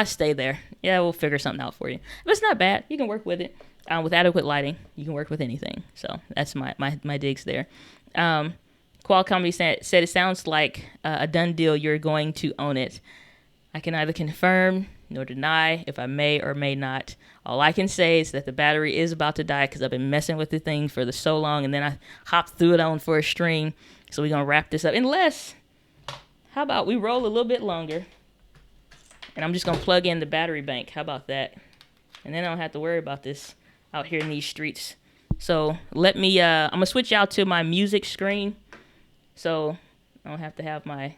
stay there. Yeah, we'll figure something out for you. But it's not bad. You can work with it. With adequate lighting, you can work with anything. So that's my digs there. Qual Comedy said it sounds like a done deal. You're going to own it. I can neither confirm nor deny if I may or may not. All I can say is that the battery is about to die because I've been messing with the thing for so long, and then I hopped through it on for a stream. So we're going to wrap this up. Unless, how about we roll a little bit longer? And I'm just going to plug in the battery bank. How about that? And then I don't have to worry about this out here in these streets. So let me, I'm going to switch out to my music screen. So I don't have to have my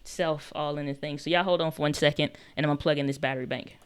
self all in the thing. So y'all hold on for 1 second, and I'm going to plug in this battery bank.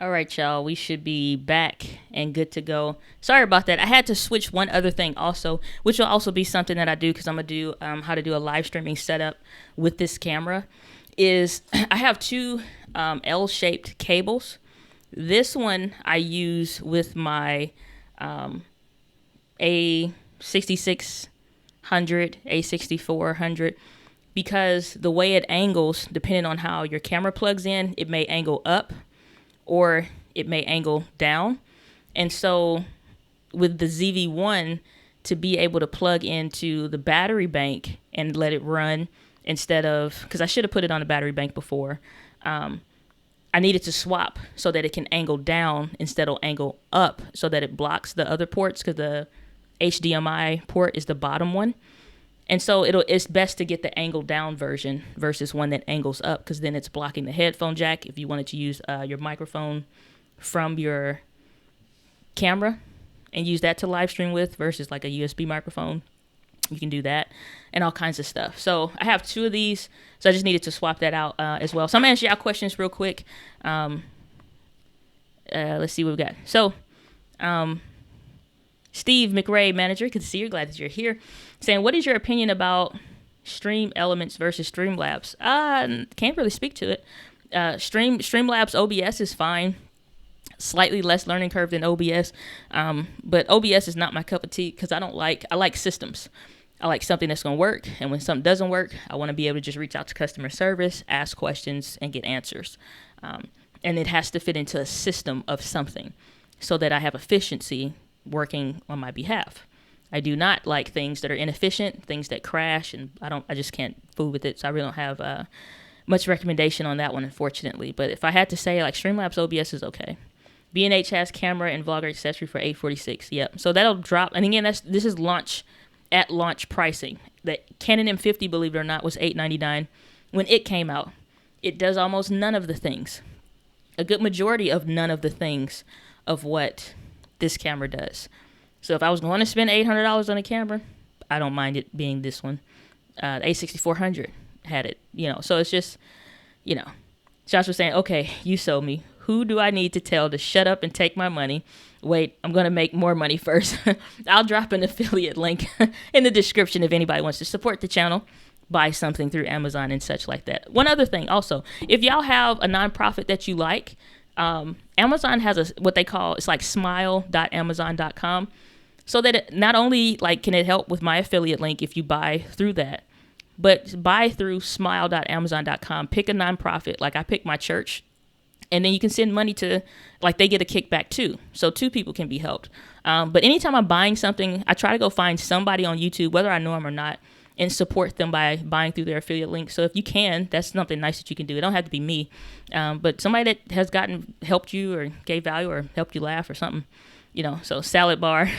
All right, y'all, we should be back and good to go. Sorry about that. I had to switch one other thing also, which will also be something that I do because I'm going to do how to do a live streaming setup with this camera. Is I have two L-shaped cables. This one I use with my A6600, A6400, because the way it angles, depending on how your camera plugs in, it may angle up or it may angle down. And so with the ZV-1, to be able to plug into the battery bank and let it run instead of, because I should have put it on the battery bank before, I needed to swap so that it can angle down instead of angle up so that it blocks the other ports, because the HDMI port is the bottom one. And so it's best to get the angle down version versus one that angles up, because then it's blocking the headphone jack if you wanted to use your microphone from your camera and use that to live stream with versus like a USB microphone. You can do that and all kinds of stuff. So I have two of these, so I just needed to swap that out as well. So I'm going to answer y'all questions real quick. Let's see what we got. So Steve McRae, manager, good to see you. Glad that you're here. Saying, what is your opinion about Stream Elements versus Streamlabs? Can't really speak to it. Streamlabs OBS is fine. Slightly less learning curve than OBS. But OBS is not my cup of tea because I like systems. I like something that's going to work. And when something doesn't work, I want to be able to just reach out to customer service, ask questions, and get answers. And it has to fit into a system of something so that I have efficiency working on my behalf. I do not like things that are inefficient, things that crash, and I just can't fool with it. So I really don't have much recommendation on that one, unfortunately. But if I had to say, like, Streamlabs OBS is okay. B&H has camera and vlogger accessory for $846. Yep. So that'll drop. And again, this is launch pricing. The Canon M50, believe it or not, was $899 when it came out. it does almost none of the things, a good majority of none of the things of what this camera does. So if I was going to spend $800 on a camera, I don't mind it being this one. The A6400 had it, so it's just, Josh was saying, okay, you sold me. Who do I need to tell to shut up and take my money? Wait, I'm going to make more money first. I'll drop an affiliate link in the description if anybody wants to support the channel, buy something through Amazon and such like that. One other thing also, if y'all have a nonprofit that you like, Amazon has what they call, it's like smile.amazon.com. So that it not only can it help with my affiliate link if you buy through that, but buy through smile.amazon.com, pick a nonprofit. Like I picked my church, and then you can send money to, they get a kickback too. So 2 people can be helped. But anytime I'm buying something, I try to go find somebody on YouTube, whether I know them or not, and support them by buying through their affiliate link. So if you can, that's something nice that you can do. It don't have to be me, but somebody that has helped you or gave value or helped you laugh or something. So salad bar,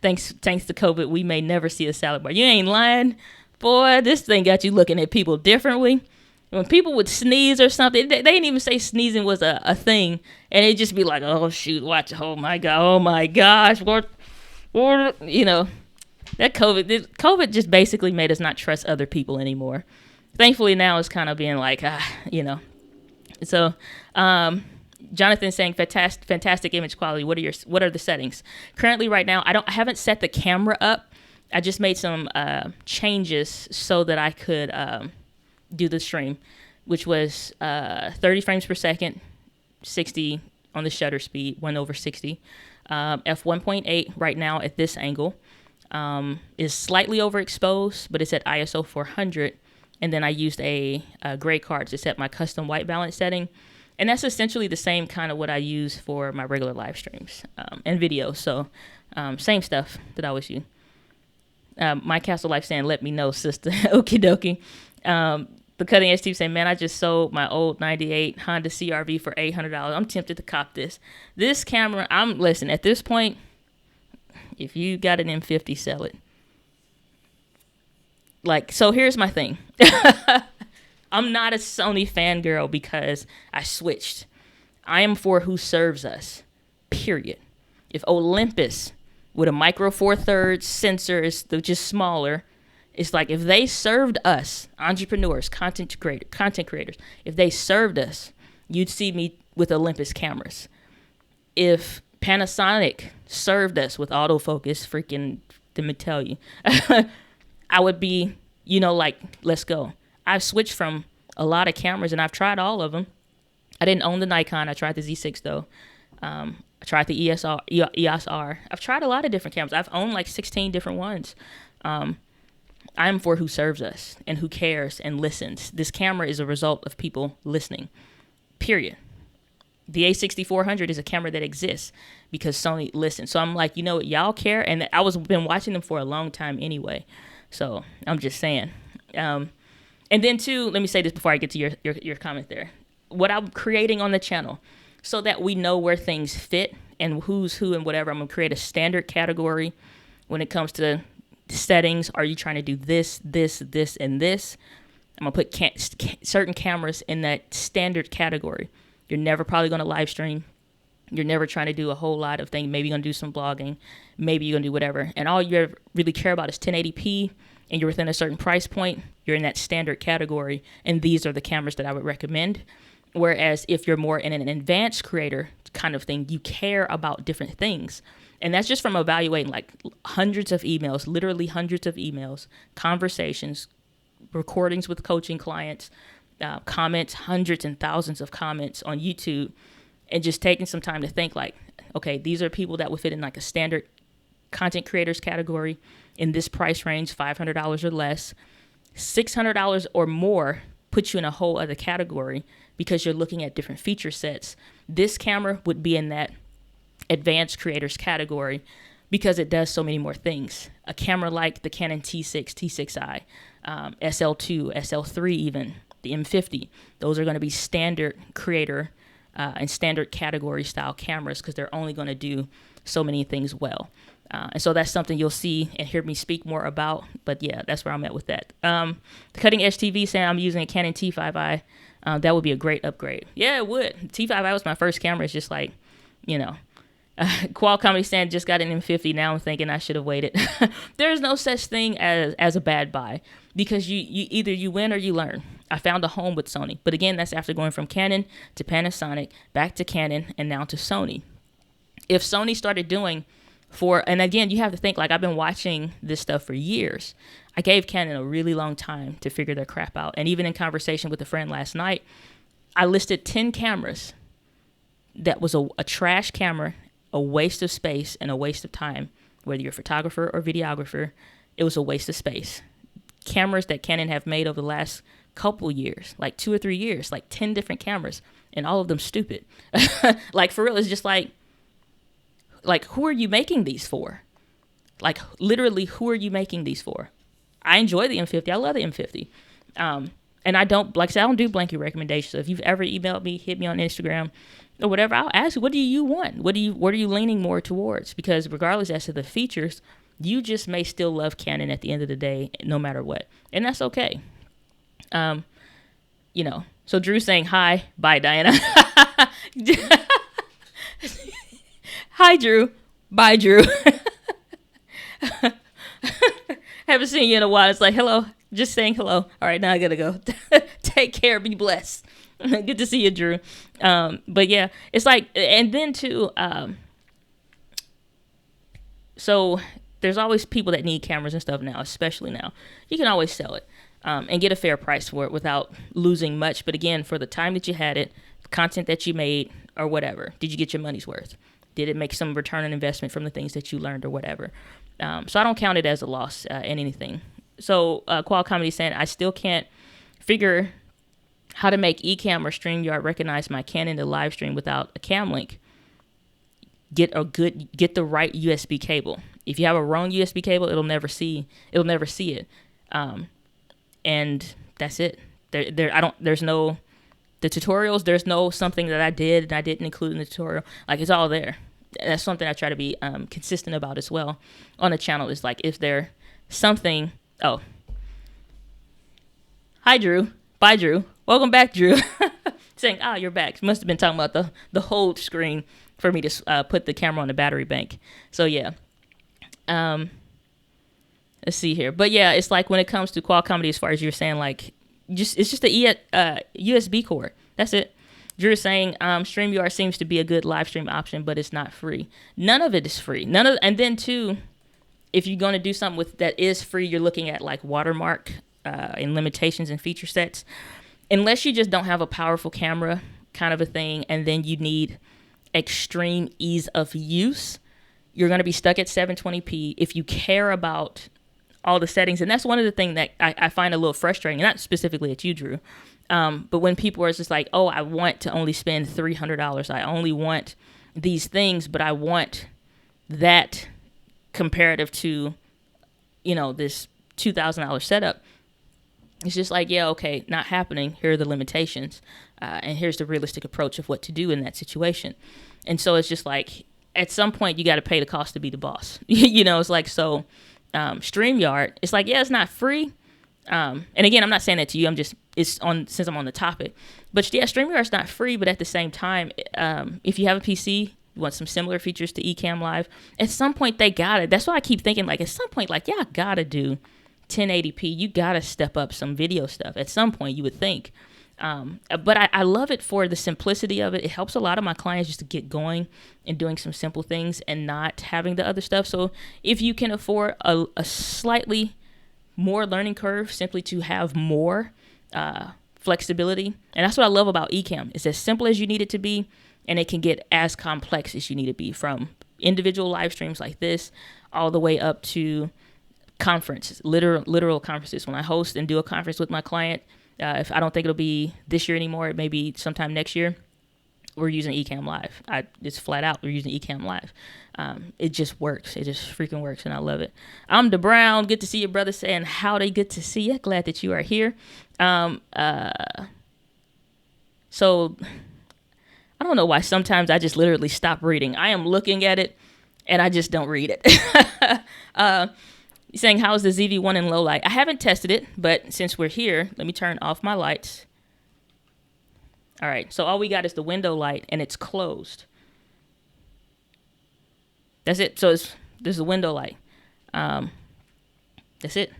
thanks to COVID, we may never see a salad bar. You ain't lying. Boy, this thing got you looking at people differently. When people would sneeze or something, they didn't even say sneezing was a thing. And it'd just be like, oh, shoot, watch. Oh, my God. Oh, my gosh. What? That COVID just basically made us not trust other people anymore. Thankfully, now it's kind of being like, So, Jonathan saying fantastic image quality. What are the settings? Currently, right now, I haven't set the camera up. I just made some changes so that I could do the stream, which was 30 frames per second, 60 on the shutter speed, 1/60. F1.8 right now at this angle is slightly overexposed, but it's at ISO 400. And then I used a gray card to set my custom white balance setting. And that's essentially the same kind of what I use for my regular live streams and videos. So same stuff that I always use. My Castle Life saying, let me know, sister. Okie dokie. The Cutting Edge team saying, man, I just sold my old 98 Honda CRV for $800. I'm tempted to cop this. This camera, listen, at this point, if you got an M50, sell it. So here's my thing. I'm not a Sony fangirl because I switched. I am for who serves us, period. If Olympus with a micro 4/3 sensor is just smaller, it's like if they served us, entrepreneurs, content creators, if they served us, you'd see me with Olympus cameras. If Panasonic served us with autofocus, freaking, let me tell you, I would be, let's go. I've switched from a lot of cameras and I've tried all of them. I didn't own the Nikon. I tried the Z6 though. I tried the EOS R. I've tried a lot of different cameras. I've owned 16 different ones. I'm for who serves us and who cares and listens. This camera is a result of people listening, period. The A6400 is a camera that exists because Sony listens. So I'm like, you know what, y'all care? And I was been watching them for a long time anyway. So I'm just saying. And then too, let me say this before I get to your comment there. What I'm creating on the channel so that we know where things fit and who's who and whatever. I'm going to create a standard category when it comes to settings. Are you trying to do this, this, this, and this? I'm going to put certain cameras in that standard category. You're never probably going to live stream. You're never trying to do a whole lot of things. Maybe you're going to do some blogging. Maybe you're going to do whatever. And all you really care about is 1080p and you're within a certain price point. You're in that standard category. And these are the cameras that I would recommend. Whereas if you're more in an advanced creator kind of thing, you care about different things. And that's just from evaluating hundreds of emails, literally hundreds of emails, conversations, recordings with coaching clients, comments, hundreds and thousands of comments on YouTube, and just taking some time to think okay, these are people that would fit in a standard content creators category in this price range, $500 or less. $600 or more puts you in a whole other category because you're looking at different feature sets. This camera would be in that advanced creators category because it does so many more things. A camera like the Canon T6, T6i, SL2, SL3 even, the M50, those are going to be standard creator and standard category style cameras because they're only going to do so many things well. And so that's something you'll see and hear me speak more about. But yeah, that's where I'm at with that. The Cutting Edge TV saying I'm using a Canon T5i That would be a great upgrade. Yeah, it would. T5i was my first camera. It's just like, Qual Comedy Stand just got an M50. Now I'm thinking I should have waited. There's no such thing as a bad buy, because you either you win or you learn. I found a home with Sony. But again, that's after going from Canon to Panasonic, back to Canon, and now to Sony. If Sony started doing and again, you have to think, like, I've been watching this stuff for years. I gave Canon a really long time to figure their crap out. And even in conversation with a friend last night, I listed 10 cameras that was a trash camera, a waste of space, and a waste of time. Whether you're a photographer or videographer, it was a waste of space. Cameras that Canon have made over the last couple years, like 2 or 3 years, like 10 different cameras, and all of them stupid. Like, for real, it's just like, who are you making these for? Like, literally, who are you making these for? I enjoy the M50. I love the M50. And I don't, like I said, I don't do blanket recommendations. So if you've ever emailed me, hit me on Instagram or whatever, I'll ask you, what do you want? What are you leaning more towards? Because regardless as to the features, you just may still love Canon at the end of the day, no matter what. And that's okay. So Drew's saying, hi, bye, Diana. Hi, Drew. Bye, Drew. Haven't seen you in a while. It's like, hello. Just saying hello. All right, now I gotta go. Take care. Be blessed. Good to see you, Drew. But yeah, it's like, and then too, so there's always people that need cameras and stuff now, especially now. You can always sell it and get a fair price for it without losing much. But again, for the time that you had it, the content that you made, or whatever, did you get your money's worth? Did it make some return on investment from the things that you learned or whatever? So I don't count it as a loss in anything. So Qual Comedy saying, I still can't figure how to make Ecamm or StreamYard recognize my Canon to live stream without a Cam Link. Get the right USB cable. If you have a wrong USB cable, it'll never see it. And that's it. There's no the tutorials. There's no something that I did and I didn't include in the tutorial. Like, it's all there. That's something I try to be consistent about as well on the channel. Is like, if there something. Oh, hi Drew. Bye Drew. Welcome back, Drew. Saying, you're back. Must have been talking about the hold screen for me to put the camera on the battery bank. So yeah. Let's see here. But yeah, it's like when it comes to Qual Comedy, as far as you're saying, like, it's just a USB cord. That's it. Drew is saying, StreamYard seems to be a good live stream option, but it's not free. None of it is free. And then too, if you're going to do something that is free, you're looking at like watermark and limitations and feature sets. Unless you just don't have a powerful camera kind of a thing, and then you need extreme ease of use, you're going to be stuck at 720p if you care about all the settings. And that's one of the things that I find a little frustrating, not specifically at you, Drew, but when people are just like, I want to only spend $300. I only want these things, but I want that comparative to, this $2,000 setup. It's just like, yeah, okay, not happening. Here are the limitations. And here's the realistic approach of what to do in that situation. And so it's just like, at some point, you got to pay the cost to be the boss. It's like, so StreamYard, it's like, yeah, it's not free. And again, I'm not saying that to you. Since I'm on the topic. But yeah, StreamYard's not free, but at the same time, if you have a PC, you want some similar features to Ecamm Live, at some point they got it. That's why I keep thinking, like, at some point, like, yeah, I gotta do 1080p. You gotta step up some video stuff at some point, you would think. But I love it for the simplicity of it. It helps a lot of my clients just to get going and doing some simple things and not having the other stuff. So if you can afford a slightly more learning curve simply to have more flexibility, and that's what I love about Ecamm. It's as simple as you need it to be, and it can get as complex as you need it to be, from individual live streams like this all the way up to conferences, literal conferences. When I host and do a conference with my client, if I don't think it'll be this year anymore, it may be sometime next year, we're using Ecamm Live. It's flat out, we're using Ecamm Live. It just works. It just freaking works, and I love it. I'm Da Brown. Good to see you, brother. Saying howdy. Good to see you. Glad that you are here. So I don't know why sometimes I just literally stop reading. I am looking at it, and I just don't read it. Saying, how's the ZV-1 in low light? I haven't tested it, but since we're here, let me turn off my lights. All right, so all we got is the window light, and it's closed. That's it. So this is a window light. That's it.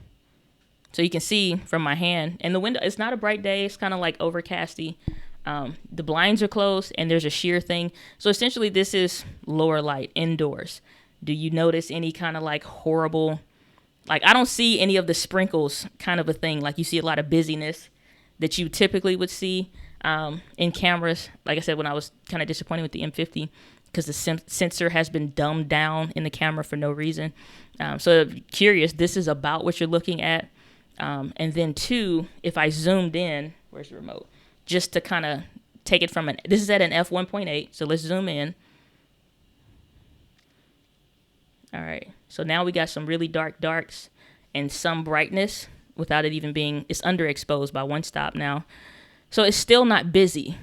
So you can see from my hand, and the window, it's not a bright day. It's kind of like overcasty. The blinds are closed, and there's a sheer thing. So essentially, this is lower light indoors. Do you notice any kind of like horrible, like I don't see any of the sprinkles kind of a thing. Like you see a lot of busyness that you typically would see in cameras. Like I said, when I was kind of disappointed with the M50, because the sensor has been dumbed down in the camera for no reason. So curious, this is about what you're looking at. And then two, if I zoomed in, where's the remote? Just to kind of take it from this is at an f1.8. So let's zoom in. All right. So now we got some really dark darks and some brightness without it even being, it's underexposed by one stop now. So it's still not busy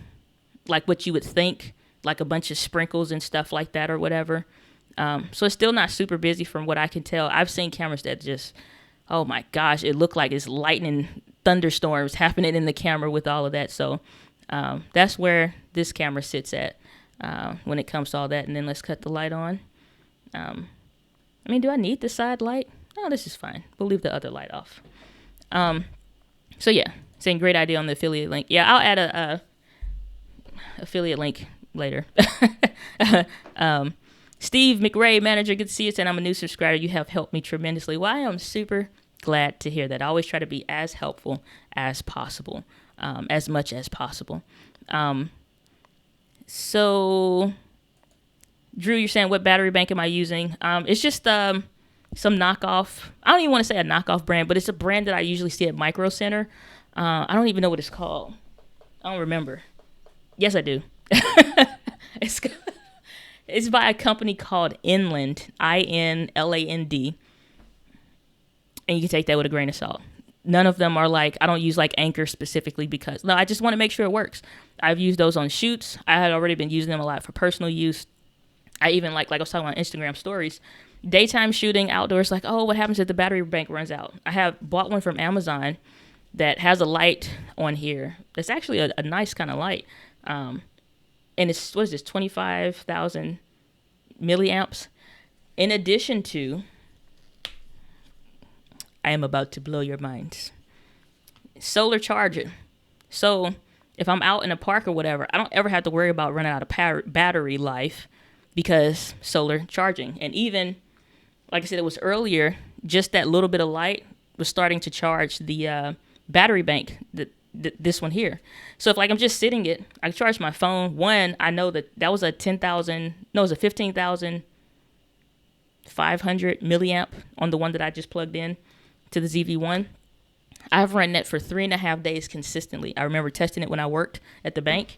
like what you would think, like a bunch of sprinkles and stuff like that or whatever. So it's still not super busy from what I can tell. I've seen cameras that just, oh my gosh, it looked like it's lightning thunderstorms happening in the camera with all of that. So that's where this camera sits at when it comes to all that. And then let's cut the light on. I mean, do I need the side light? No, this is fine. We'll leave the other light off. So yeah, saying great idea on the affiliate link. Yeah, I'll add a affiliate link later. Steve McRae, manager, good to see you. And I'm a new subscriber. You have helped me tremendously. Well, I am super glad to hear that. I always try to be as helpful as possible, as much as possible. So, Drew, you're saying what battery bank am I using? It's just some knockoff. I don't even want to say a knockoff brand, but it's a brand that I usually see at Micro Center. I don't even know what it's called. I don't remember. Yes, I do. It's by a company called Inland, INLAND. And you can take that with a grain of salt. None of them are like, I don't use like Anchor specifically because, no, I just want to make sure it works. I've used those on shoots. I had already been using them a lot for personal use. I even like I was talking about Instagram stories, daytime shooting outdoors, like, oh, what happens if the battery bank runs out? I have bought one from Amazon that has a light on here. It's actually a nice kind of light. And it's, what is this, 25,000 milliamps. In addition to, I am about to blow your minds, solar charger. So if I'm out in a park or whatever, I don't ever have to worry about running out of battery life because solar charging. And even, like I said, it was earlier, just that little bit of light was starting to charge the battery bank, this one here. So if like I'm just sitting it, I charge my phone. One, I know that was a 15,500 milliamp on the one that I just plugged in to the ZV-1. I've run that for 3.5 days consistently. I remember testing it when I worked at the bank.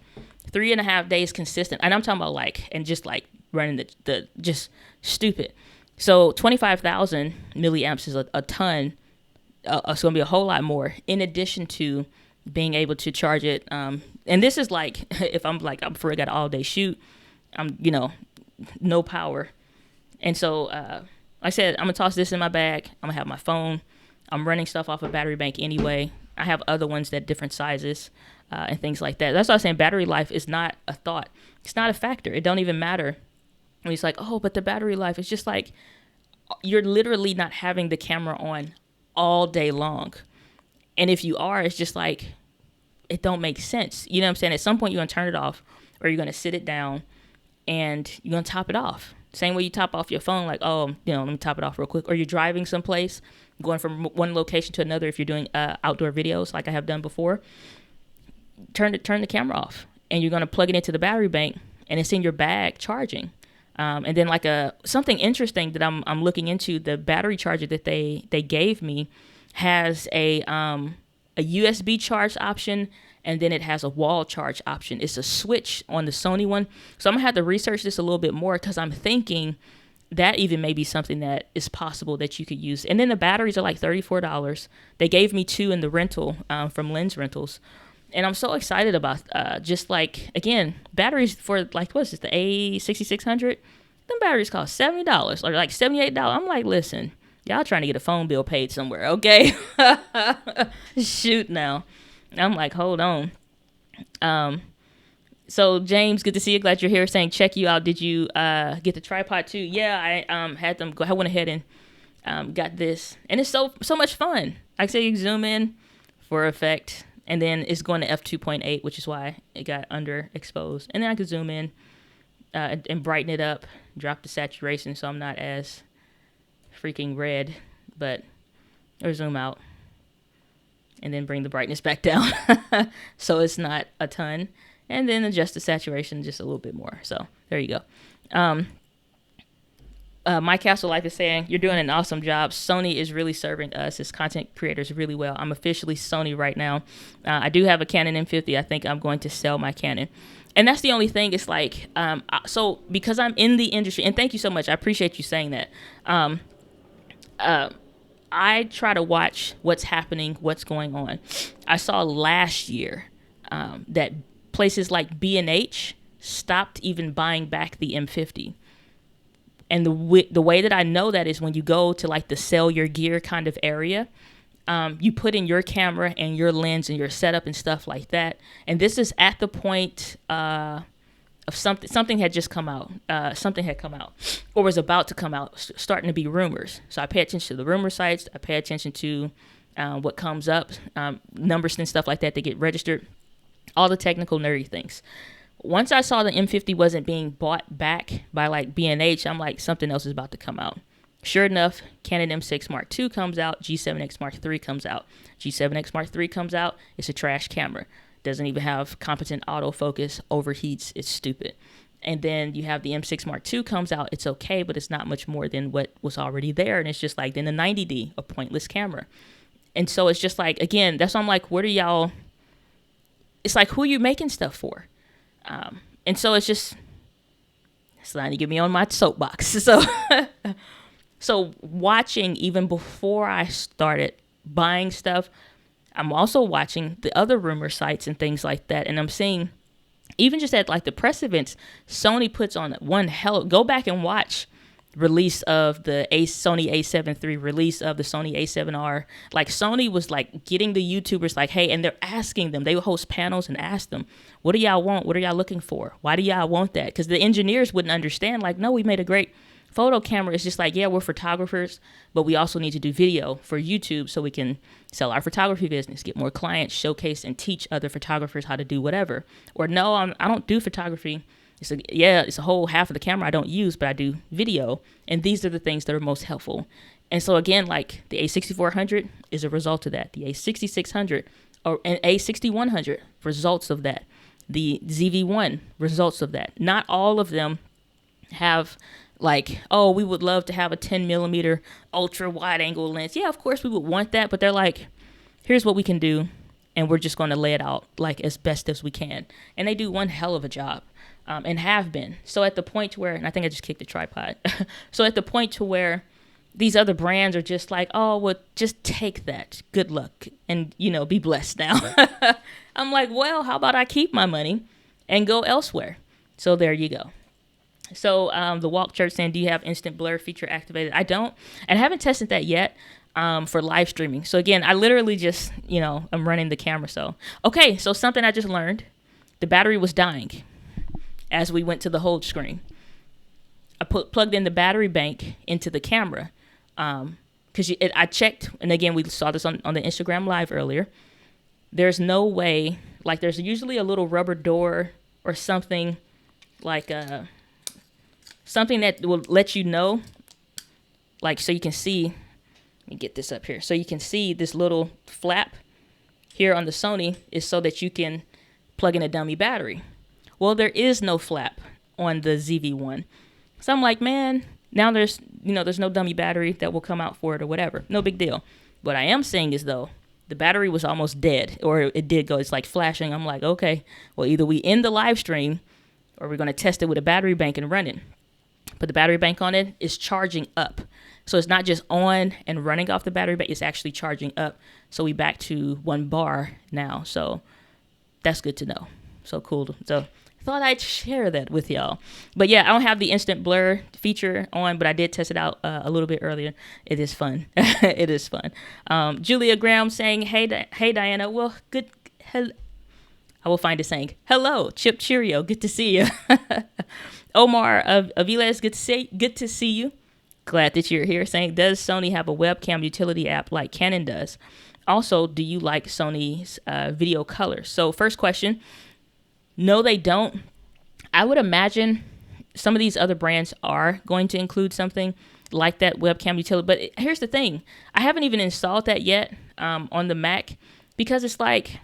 3.5 days consistent. And I'm talking about like, and just like running the just stupid. So 25,000 milliamps is a ton. So it's going to be a whole lot more in addition to being able to charge it. And this is like, if I'm like, I'm before I got an all day shoot, I'm, no power. And so, like I said, I'm gonna toss this in my bag. I'm gonna have my phone. I'm running stuff off a battery bank anyway. I have other ones that different sizes and things like that. That's why I'm saying battery life is not a thought. It's not a factor. It don't even matter. When it's like, oh, but the battery life, it's just like, you're literally not having the camera on all day long. And if you are, it's just like, it don't make sense. You know what I'm saying? At some point, you're going to turn it off or you're going to sit it down and you're going to top it off. Same way you top off your phone, like, oh, let me top it off real quick. Or you're driving someplace, going from one location to another if you're doing outdoor videos like I have done before. Turn the camera off and you're going to plug it into the battery bank and it's in your bag charging. And then like something interesting that I'm looking into, the battery charger that they gave me has a USB charge option, and then it has a wall charge option. It's a switch on the Sony one. So I'm going to have to research this a little bit more because I'm thinking that even may be something that is possible that you could use. And then the batteries are like $34. They gave me 2 in the rental from Lens Rentals. And I'm so excited about just like, again, batteries for like, what's this, the A6600? Them batteries cost $70 or like $78. I'm like, listen, y'all trying to get a phone bill paid somewhere, okay? Shoot now. I'm like, hold on. So James, good to see you. Glad you're here. Saying check you out. Did you get the tripod too? Yeah, I had them go. I went ahead and got this, and it's so much fun. Like I say, you zoom in for effect, and then it's going to f2.8, which is why it got underexposed. And then I could zoom in and brighten it up, drop the saturation so I'm not as freaking red, or zoom out, and then bring the brightness back down so it's not a ton, and then adjust the saturation just a little bit more. So there you go. My Castle Life is saying, you're doing an awesome job. Sony is really serving us as content creators really well. I'm officially Sony right now. I do have a Canon M50. I think I'm going to sell my Canon. And that's the only thing. It's like, so because I'm in the industry, and thank you so much. I appreciate you saying that. I try to watch what's happening, what's going on. I saw last year that places like B&H stopped even buying back the M50. And the way that I know that is when you go to like the sell your gear kind of area, you put in your camera and your lens and your setup and stuff like that. And this is at the point of something had just come out. Something had come out or was about to come out, starting to be rumors. So I pay attention to the rumor sites. I pay attention to what comes up, numbers and stuff like that. They get registered, all the technical nerdy things. Once I saw the M50 wasn't being bought back by like B&H, I'm like, something else is about to come out. Sure enough, Canon M6 Mark II comes out, G7X Mark III comes out. G7X Mark III comes out, it's a trash camera. Doesn't even have competent autofocus, overheats, it's stupid. And then you have the M6 Mark II comes out, it's okay, but it's not much more than what was already there. And it's just like, then the 90D, a pointless camera. And so it's just like, again, that's why I'm like, what are y'all, it's like, who are you making stuff for? And so it's time to get me on my soapbox. So watching even before I started buying stuff, I'm also watching the other rumor sites and things like that. And I'm seeing even just at like the press events, Sony puts on go back and watch release of the Sony A7 III, release of the Sony A7R. Like Sony was like getting the YouTubers like, hey, and they're asking them, they would host panels and ask them, what do y'all want? What are y'all looking for? Why do y'all want that? Because the engineers wouldn't understand. Like, no, we made a great photo camera. It's just like, yeah, we're photographers, but we also need to do video for YouTube so we can sell our photography business, get more clients, showcase and teach other photographers how to do whatever. Or no, I don't do photography. It's a whole half of the camera I don't use, but I do video. And these are the things that are most helpful. And so again, like the A6400 is a result of that. The A6600 and A6100 results of that. The ZV-1 results of that. Not all of them have like, oh, we would love to have a 10 millimeter ultra wide angle lens. Yeah, of course we would want that, but they're like, here's what we can do, and we're just going to lay it out like as best as we can. And they do one hell of a job, and have been. So at the point where, and I think I just kicked the tripod. So at the point to where these other brands are just like, oh, well, just take that. Good luck, and be blessed now. I'm like, well, how about I keep my money and go elsewhere? So there you go. So the Walk Church saying, do you have instant blur feature activated? I don't, and I haven't tested that yet for live streaming. So again, I literally just, I'm running the camera. So, okay, so something I just learned, the battery was dying as we went to the hold screen. I plugged in the battery bank into the camera because I checked, and again, we saw this on the Instagram Live earlier. There's no way, like there's usually a little rubber door or something like something that will let you know, like, so you can see, let me get this up here. So you can see this little flap here on the Sony is so that you can plug in a dummy battery. Well, there is no flap on the ZV-1. So I'm like, man, now there's no dummy battery that will come out for it or whatever. No big deal. What I am saying is, though, the battery was almost dead, or it did go. It's like flashing. I'm like, okay, well, either we end the live stream or we're going to test it with a battery bank and run it. Put the battery bank on it, it's charging up. So it's not just on and running off the battery bank, it's actually charging up. So we back to 1 bar now. So that's good to know. So cool. So I thought I'd share that with y'all. But yeah, I don't have the instant blur feature on, but I did test it out a little bit earlier. It is fun. It is fun. Julia Graham saying, hey Diana. Well, good. I I will find it saying, "Hello, Chip Cheerio, good to see you." Omar of Aviles, good to see you. Glad that you're here. Saying, does Sony have a webcam utility app like Canon does? Also, do you like Sony's video color? So first question, no, they don't. I would imagine some of these other brands are going to include something like that webcam utility. But here's the thing. I haven't even installed that yet on the Mac because it's like,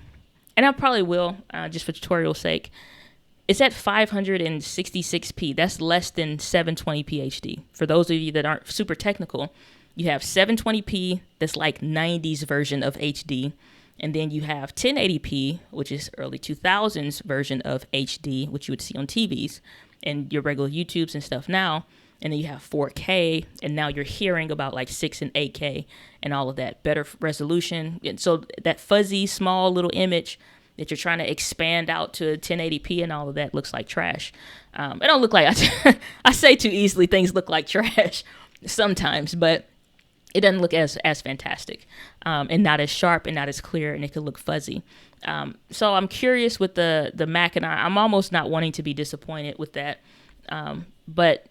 and I probably will just for tutorial sake, it's at 566p. That's less than 720p HD. For those of you that aren't super technical, you have 720p, that's like 90s version of HD. And then you have 1080p, which is early 2000s version of HD, which you would see on TVs and your regular YouTubes and stuff now. And then you have 4K, and now you're hearing about like 6 and 8K and all of that. Better resolution. And so that fuzzy, small little image that you're trying to expand out to 1080p and all of that looks like trash. It don't look like, I say too easily things look like trash sometimes, but it doesn't look as fantastic and not as sharp and not as clear, and it could look fuzzy. So I'm curious with the Mac, and I'm almost not wanting to be disappointed with that. But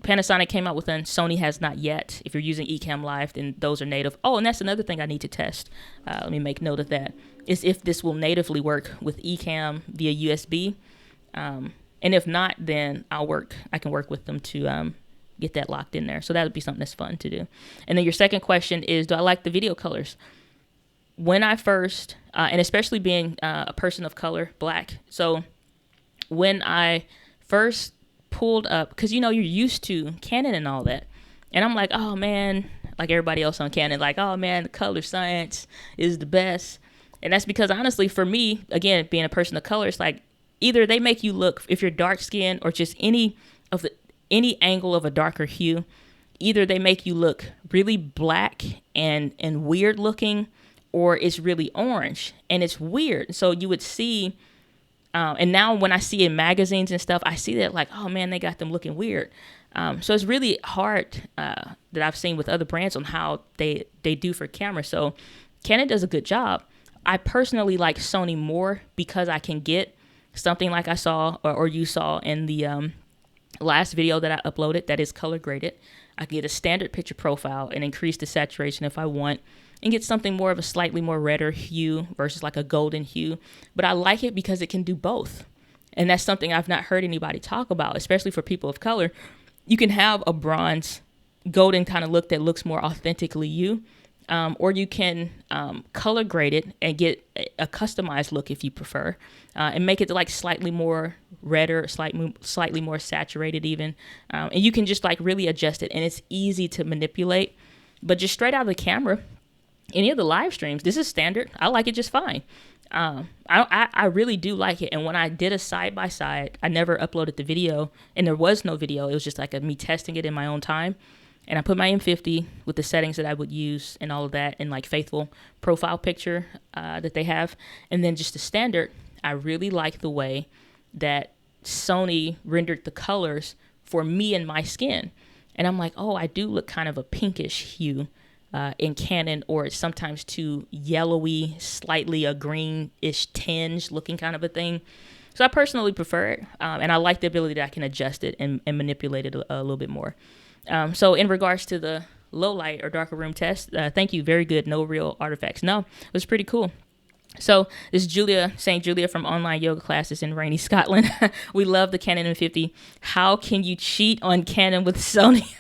Panasonic came out with one, Sony has not yet. If you're using Ecamm Live, then those are native. Oh, and that's another thing I need to test. Let me make note of that, is if this will natively work with Ecamm via USB. And if not, then I can work with them to get that locked in there. So that would be something that's fun to do. And then your second question is, do I like the video colors? When I first, and especially being a person of color, black. So when I first pulled up, because you're used to Canon and all that, and I'm like, oh man, like everybody else on Canon, like, oh man, the color science is the best. And that's because honestly for me, again, being a person of color, it's like either they make you look, if you're dark skinned or just any angle of a darker hue, either they make you look really black and weird looking, or it's really orange and it's weird. So you would see and now when I see in magazines and stuff, I see that like, oh man, they got them looking weird. So it's really hard that I've seen with other brands on how they do for cameras. So Canon does a good job. I personally like Sony more because I can get something like I saw or you saw in the last video that I uploaded that is color graded. I can get a standard picture profile and increase the saturation if I want, and get something more of a slightly more redder hue versus like a golden hue. But I like it because it can do both. And that's something I've not heard anybody talk about, especially for people of color. You can have a bronze golden kind of look that looks more authentically you, or you can color grade it and get a customized look if you prefer, and make it like slightly more redder, slightly more saturated even. And you can just like really adjust it, and it's easy to manipulate. But just straight out of the camera, any of the live streams, this is standard. I like it just fine. I really do like it. And when I did a side-by-side, I never uploaded the video, and there was no video. It was just like me testing it in my own time. And I put my M50 with the settings that I would use and all of that, and like faithful profile picture that they have. And then just the standard, I really like the way that Sony rendered the colors for me and my skin. And I'm like, oh, I do look kind of a pinkish hue in Canon, or it's sometimes too yellowy, slightly a greenish tinge looking kind of a thing. So I personally prefer it, and I like the ability that I can adjust it and manipulate it a little bit more. So in regards to the low light or darker room test, thank you, very good, no real artifacts. No, it was pretty cool. So this is Julia saying, Julia from online yoga classes in rainy Scotland. We love the Canon M50. How can you cheat on Canon with Sony?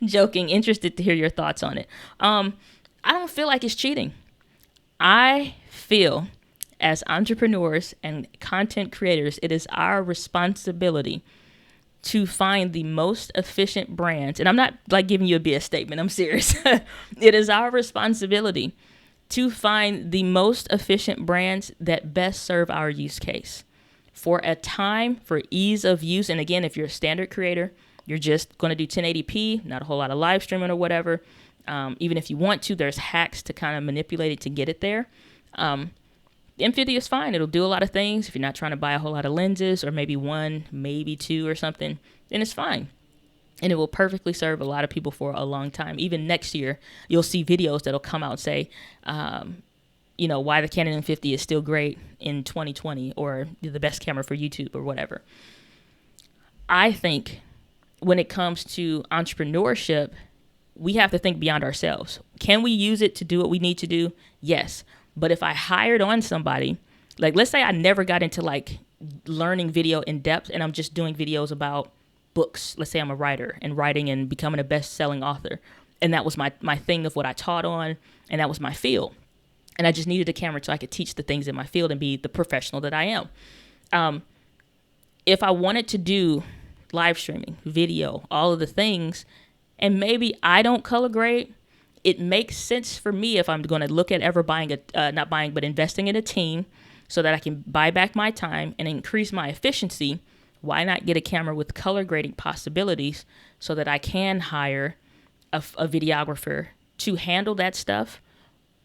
Joking. Interested to hear your thoughts on it. I don't feel like it's cheating. I feel as entrepreneurs and content creators, it is our responsibility to find the most efficient brands. And I'm not like giving you a BS statement. I'm serious. It is our responsibility to find the most efficient brands that best serve our use case for a time, for ease of use. And again, if you're a standard creator, you're just going to do 1080p, not a whole lot of live streaming or whatever. Even if you want to, there's hacks to kind of manipulate it to get it there. The M50 is fine. It'll do a lot of things. If you're not trying to buy a whole lot of lenses, or maybe one, maybe two or something, then it's fine. And it will perfectly serve a lot of people for a long time. Even next year, you'll see videos that'll come out and say, why the Canon M50 is still great in 2020 or the best camera for YouTube or whatever. I think when it comes to entrepreneurship, we have to think beyond ourselves. Can we use it to do what we need to do? Yes. But if I hired on somebody, like let's say I never got into like learning video in depth and I'm just doing videos about books. Let's say I'm a writer and writing and becoming a best-selling author. And that was my thing of what I taught on, and that was my field. And I just needed a camera so I could teach the things in my field and be the professional that I am. If I wanted to do live streaming, video, all of the things, and maybe I don't color grade, it makes sense for me if I'm going to look at ever investing in a team so that I can buy back my time and increase my efficiency. Why not get a camera with color grading possibilities so that I can hire a videographer to handle that stuff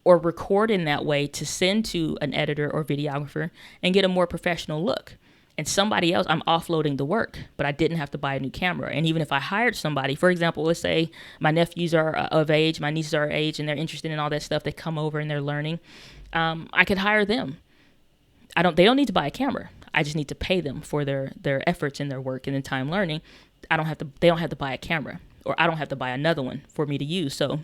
or record in that way to send to an editor or videographer and get a more professional look? And somebody else, I'm offloading the work, but I didn't have to buy a new camera. And even if I hired somebody, for example, let's say my nephews are of age, my nieces are of age, and they're interested in all that stuff. They come over and they're learning. I could hire them. They don't need to buy a camera. I just need to pay them for their efforts in their work and in time learning. They don't have to buy a camera, or I don't have to buy another one for me to use. So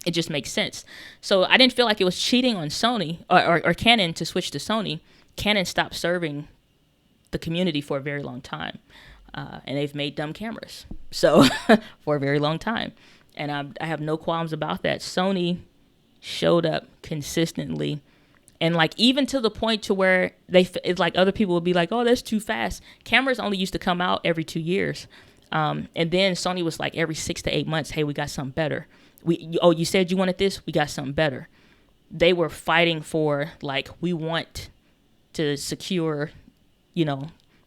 it just makes sense. So I didn't feel like it was cheating on Sony or Canon to switch to Sony. Canon stopped serving the community for a very long time, and they've made dumb cameras so for a very long time, and I have no qualms about that. Sony showed up consistently, and like even to the point to where it's like other people would be like, oh, that's too fast. Cameras only used to come out every 2 years, and then Sony was like every 6 to 8 months, hey, we got something better. You said you wanted this, we got something better. They were fighting for, like, we want to secure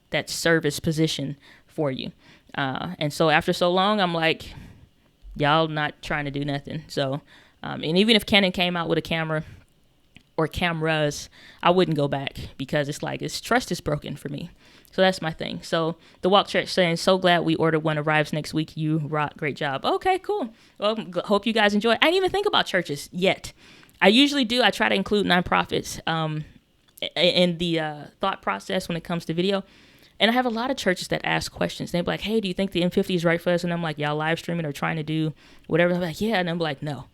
that service position for you. And so after so long, I'm like, y'all not trying to do nothing. So, and even if Canon came out with a camera or cameras, I wouldn't go back because it's like, trust is broken for me. So that's my thing. So the Walk Church saying, so glad we ordered one, arrives next week. You rock. Great job. Okay, cool. Well, hope you guys enjoy. I didn't even think about churches yet. I usually do. I try to include nonprofits, in the thought process when it comes to video. And I have a lot of churches that ask questions. They're like, hey, do you think the M50 is right for us? And I'm like, y'all live streaming or trying to do whatever? I'm like, yeah. And I'm like, no.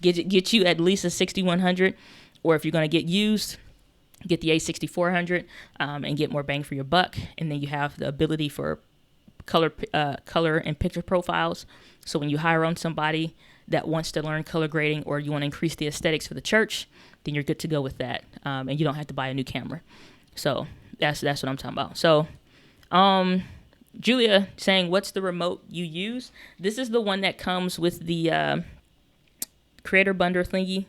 get you at least a 6100, or if you're going to get used, get the A6400 and get more bang for your buck. And then you have the ability for color and picture profiles. So when you hire on somebody that wants to learn color grading, or you want to increase the aesthetics for the church, then you're good to go with that. And you don't have to buy a new camera. So that's what I'm talking about. So Julia saying, what's the remote you use? This is the one that comes with the creator bundle thingy.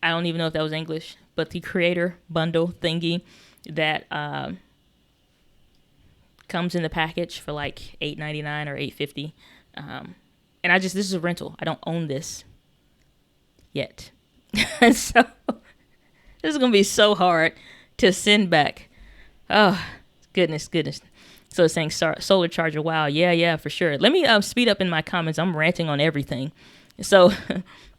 I don't even know if that was English, but the creator bundle thingy that comes in the package for like $8.99 or $8.50. And this is a rental. I don't own this yet. So this is going to be so hard to send back. Oh, goodness. So it's saying solar charger. Wow. Yeah, for sure. Let me speed up in my comments. I'm ranting on everything. So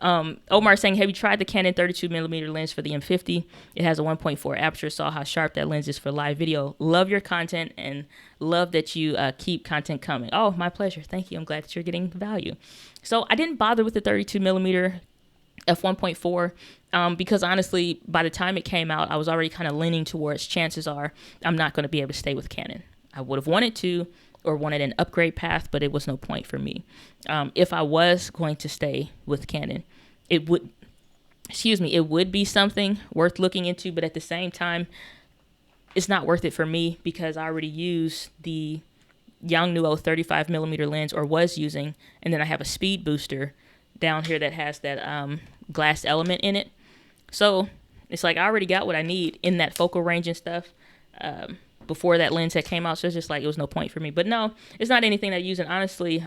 Omar saying, have you tried the Canon 32mm lens for the M50? It has a 1.4 aperture. Saw how sharp that lens is for live video. Love your content and love that you keep content coming. Oh, my pleasure. Thank you. I'm glad that you're getting value. So I didn't bother with the 32mm f1.4 because honestly, by the time it came out, I was already kind of leaning towards chances are I'm not going to be able to stay with Canon. I would have wanted to, or wanted an upgrade path, but it was no point for me. If I was going to stay with Canon, it would be something worth looking into, but at the same time, it's not worth it for me because I already use the Yongnuo 35mm lens, or was using, and then I have a speed booster down here that has that glass element in it. So it's like I already got what I need in that focal range and stuff. Before that lens had came out, so it's just like it was no point for me. But no, it's not anything that I use, and honestly,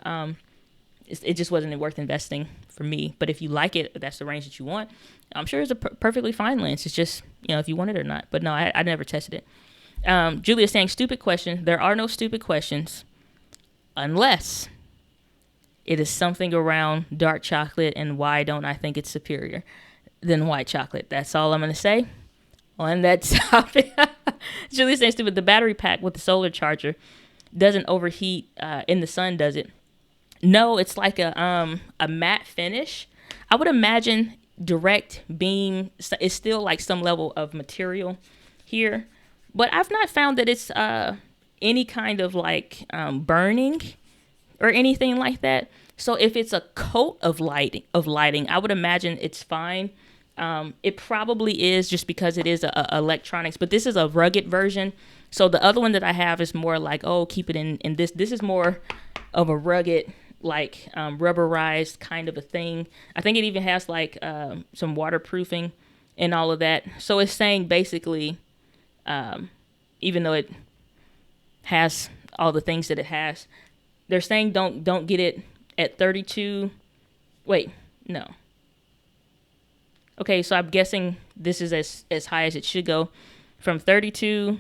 it just wasn't worth investing for me. But if you like it, if that's the range that you want, I'm sure it's a perfectly fine lens. It's just, if you want it or not. But no, I never tested it. Julia saying, stupid question. There are no stupid questions unless it is something around dark chocolate and why don't I think it's superior. than white chocolate. That's all I'm going to say on that topic. It's really saying stupid. The battery pack with the solar charger doesn't overheat in the sun, does it? No, it's like a matte finish. I would imagine direct beam is still like some level of material here, but I've not found that it's any kind of like burning or anything like that. So if it's a coat of lighting, I would imagine it's fine. It probably is, just because it is a electronics, but this is a rugged version. So the other one that I have is more like, oh, keep it in this. This is more of a rugged, like rubberized kind of a thing. I think it even has like some waterproofing and all of that. So it's saying basically, even though it has all the things that it has, they're saying don't get it at 32. Wait, no. Okay, so I'm guessing this is as high as it should go. From 32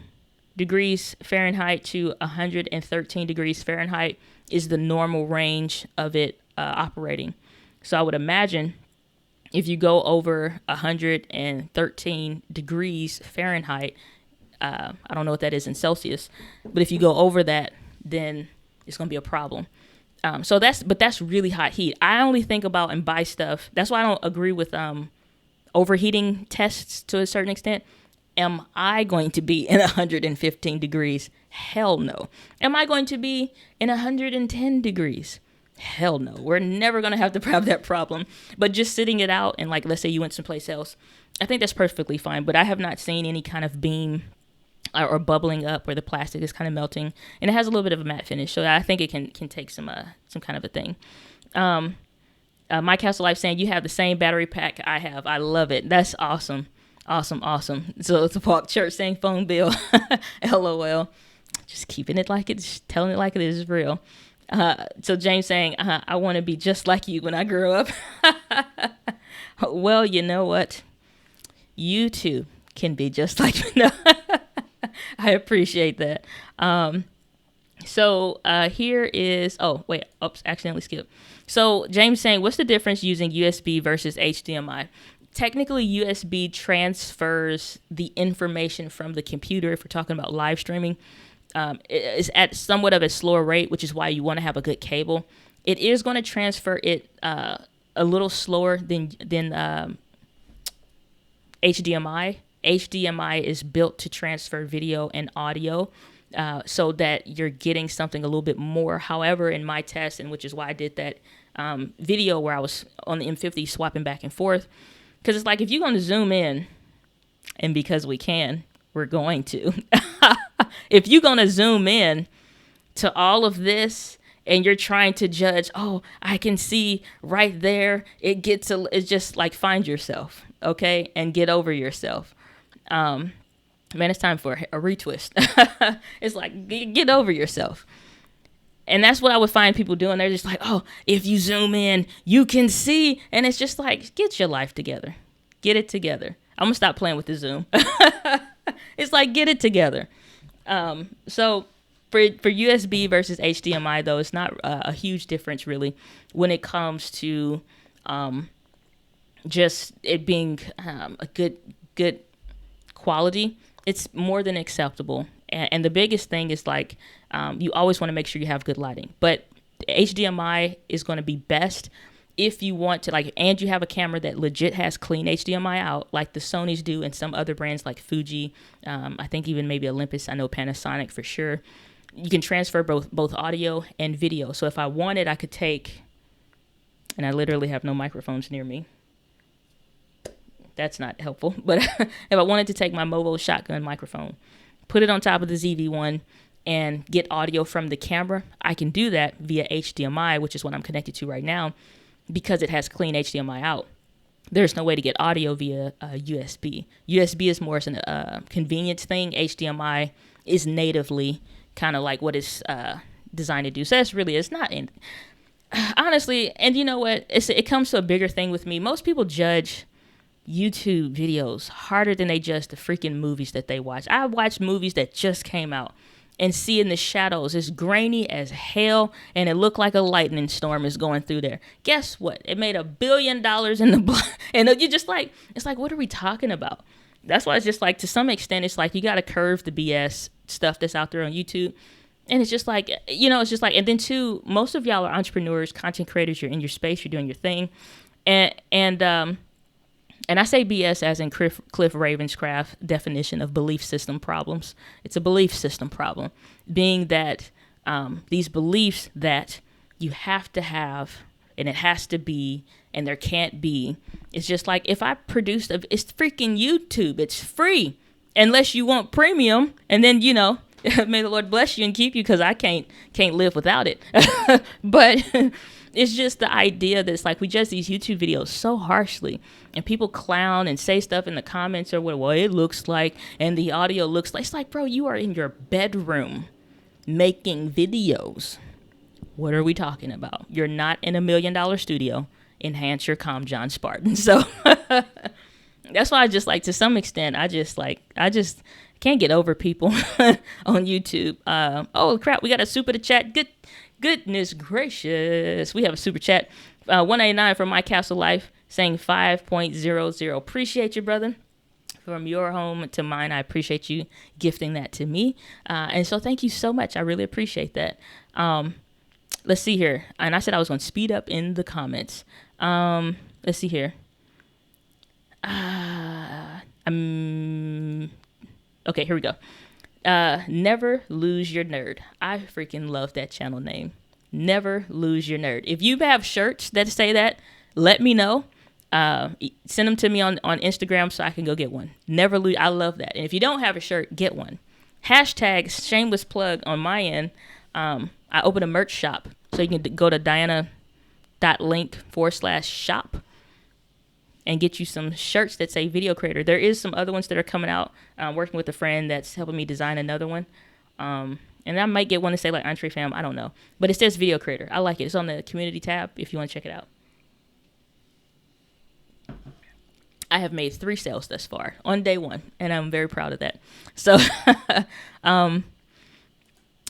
degrees Fahrenheit to 113 degrees Fahrenheit is the normal range of it operating. So I would imagine if you go over 113 degrees Fahrenheit, I don't know what that is in Celsius, but if you go over that, then it's going to be a problem. But that's really hot heat. I only think about and buy stuff. That's why I don't agree with overheating tests to a certain extent. Am I going to be in 115 degrees? Hell no. Am I going to be in 110 degrees? Hell no. We're never going to have that problem. But just sitting it out and, like, let's say you went someplace else, I think that's perfectly fine. But I have not seen any kind of beam or bubbling up where the plastic is kind of melting. And it has a little bit of a matte finish. So I think it can take some kind of a thing. Mike Castle Life saying, you have the same battery pack I have. I love it. That's awesome. Awesome. So it's a Park Church saying phone bill. LOL. Just keeping it like it's telling it like it is real. So James saying, I want to be just like you when I grow up. Well, you know what? You too can be just like me. No. I appreciate that. So here is, accidentally skipped. So James saying, what's the difference using USB versus HDMI? Technically, USB transfers the information from the computer. If we're talking about live streaming, it's at somewhat of a slower rate, which is why you want to have a good cable. It is going to transfer it a little slower than HDMI. HDMI is built to transfer video and audio, so that you're getting something a little bit more. However, in my test, and which is why I did that video where I was on the M50 swapping back and forth, because it's like, if you're going to zoom in, and because we can, we're going to. If you're going to zoom in to all of this and you're trying to judge, oh, I can see right there, it's just like, find yourself, okay, and get over yourself. Man, it's time for a retwist. It's like, get over yourself. And that's what I would find people doing. They're just like, oh, if you zoom in, you can see. And it's just like, get your life together. Get it together. I'm going to stop playing with the Zoom. It's like, get it together. So for USB versus HDMI, though, it's not a huge difference, really, when it comes to just it being a good quality. It's more than acceptable. And the biggest thing is, like, you always want to make sure you have good lighting. But HDMI is going to be best if you want to, like, and you have a camera that legit has clean HDMI out, like the Sonys do, and some other brands like Fuji. I think even maybe Olympus. I know Panasonic for sure. You can transfer both audio and video. So if I wanted, I could take, and I literally have no microphones near me. That's not helpful. But if I wanted to take my Movo shotgun microphone, put it on top of the ZV-1, and get audio from the camera, I can do that via HDMI, which is what I'm connected to right now, because it has clean HDMI out. There's no way to get audio via USB. USB is more as a convenience thing. HDMI is natively kind of like what it's designed to do. So it's not. Honestly, and you know what? It comes to a bigger thing with me. Most people judge YouTube videos harder than they judge the freaking movies that they watch. I watched movies that just came out, and see in the shadows. It's grainy as hell, and it looked like a lightning storm is going through there. Guess what? It made $1 billion in the and you're just like, it's like, what are we talking about? That's why it's just like, to some extent, it's like you got to curve the BS stuff that's out there on YouTube. And it's just like, it's just like, and then too, most of y'all are entrepreneurs, content creators. You're in your space, you're doing your thing. And I say BS as in Cliff Ravenscraft's definition of belief system problems. It's a belief system problem, being that these beliefs that you have to have, and it has to be, and there can't be. It's just like, if I produced it's freaking YouTube. It's free, unless you want premium, and then may the Lord bless you and keep you, because I can't live without it. But it's just the idea that it's like we judge these YouTube videos so harshly, and people clown and say stuff in the comments or what, well, it looks like, and the audio looks like. It's like, bro, you are in your bedroom making videos. What are we talking about? You're not in $1 million studio. Enhance your comm, John Spartan. So that's why I just like, to some extent, I just can't get over people on YouTube. Oh crap, we got a super to chat. Goodness gracious, we have a super chat. 189 from My Castle Life saying 5.00. Appreciate you, brother. From your home to mine, I appreciate you gifting that to me. And so thank you so much. I really appreciate that. Let's see here. And I said I was going to speed up in the comments. Let's see here. Okay, here we go. Never Lose Your Nerd. I freaking love that channel name. Never Lose Your Nerd. If you have shirts that say that, let me know. Send them to me on Instagram so I can go get one. Never lose. I love that. And if you don't have a shirt, get one. Hashtag shameless plug on my end. I opened a merch shop, so you can go to diana.link/shop and get you some shirts that say video creator. There is some other ones that are coming out. Working with a friend that's helping me design another one. And I might get one to say like Entree Fam. I don't know. But it says video creator. I like it. It's on the community tab if you want to check it out. I have made 3 sales thus far on day 1, and I'm very proud of that. So